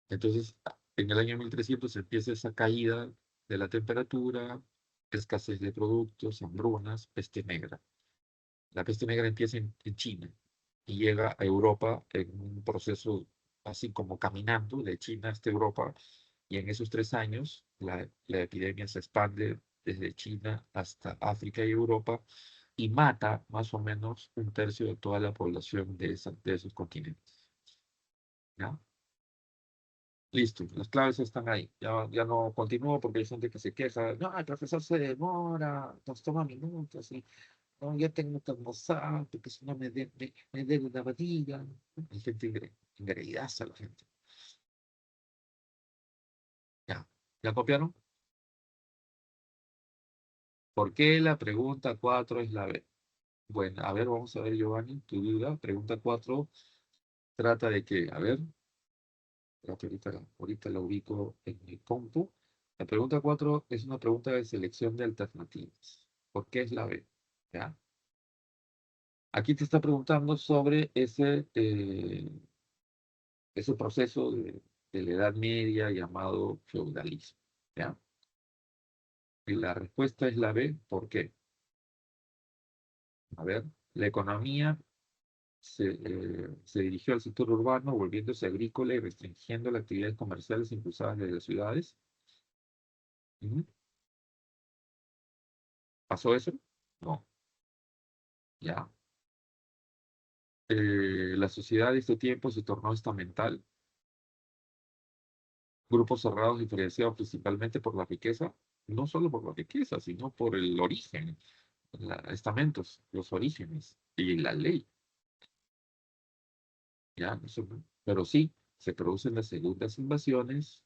Entonces, en el año 1300 empieza esa caída de la temperatura, escasez de productos, hambrunas, peste negra. La peste negra empieza en China y llega a Europa en un proceso así como caminando de China hasta Europa. Y en esos 3 años la epidemia se expande desde China hasta África y Europa y mata más o menos un tercio de toda la población de esos continentes. ¿Ya? Listo, las claves están ahí. Ya no continúo porque hay gente que se queja. No, el profesor se demora, nos toma minutos y no, ya tengo que almorzar porque si no me dé una batida. Hay gente engreidaza la gente. Ya, ¿ya copiaron? ¿Por qué la pregunta 4 es la B? Bueno, a ver, vamos a ver, Giovanni, tu duda. Pregunta 4 trata de que, a ver, ahorita la ubico en mi compu. La pregunta 4 es una pregunta de selección de alternativas. ¿Por qué es la B? ¿Ya? Aquí te está preguntando sobre ese proceso de la Edad Media llamado feudalismo. ¿Ya? Y la respuesta es la B. ¿Por qué? A ver, la economía se dirigió al sector urbano, volviéndose agrícola y restringiendo las actividades comerciales impulsadas desde las ciudades. Ujú. ¿Pasó eso? No. Ya. La sociedad de este tiempo se tornó estamental, grupos cerrados diferenciados principalmente por la riqueza, no solo por la riqueza, sino por el origen, estamentos, los orígenes y la ley. ¿Ya? Pero sí, se producen las segundas invasiones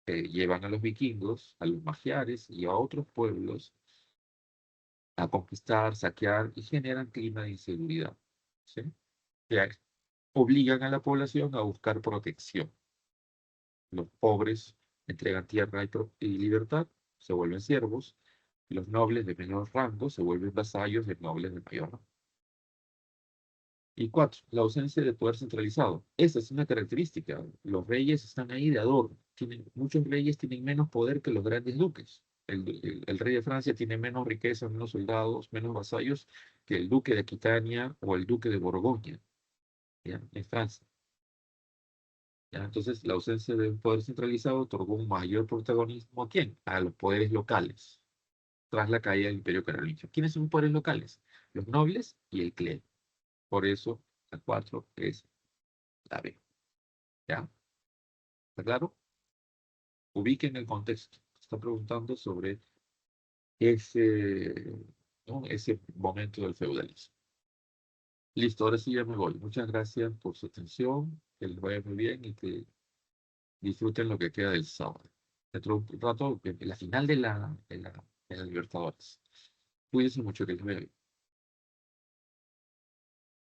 que llevan a los vikingos, a los magiares y a otros pueblos a conquistar, saquear y generan clima de inseguridad. ¿Sí? Que obligan a la población a buscar protección. Los pobres entregan tierra y libertad, se vuelven siervos. Los nobles de menor rango se vuelven vasallos de nobles de mayor rango. Y 4, la ausencia de poder centralizado. Esa es una característica. Los reyes están ahí de adorno. Muchos reyes tienen menos poder que los grandes duques. El rey de Francia tiene menos riqueza, menos soldados, menos vasallos que el duque de Aquitania o el duque de Borgoña. ¿ya? En Francia. ¿Ya? Entonces, la ausencia de un poder centralizado otorgó un mayor protagonismo ¿a quién? A los poderes locales, tras la caída del Imperio Carolingio. ¿Quiénes son poderes locales? Los nobles y el clero. Por eso, la 4 es la B. ¿Ya? ¿Está claro? Ubiquen el contexto. Está preguntando sobre ese, ¿no? ese momento del feudalismo. Listo, ahora sí ya me voy. Muchas gracias por su atención, que les vaya muy bien y que disfruten lo que queda del sábado. Dentro de un rato, la final de la Libertadores. Cuídense mucho, que les vaya bien.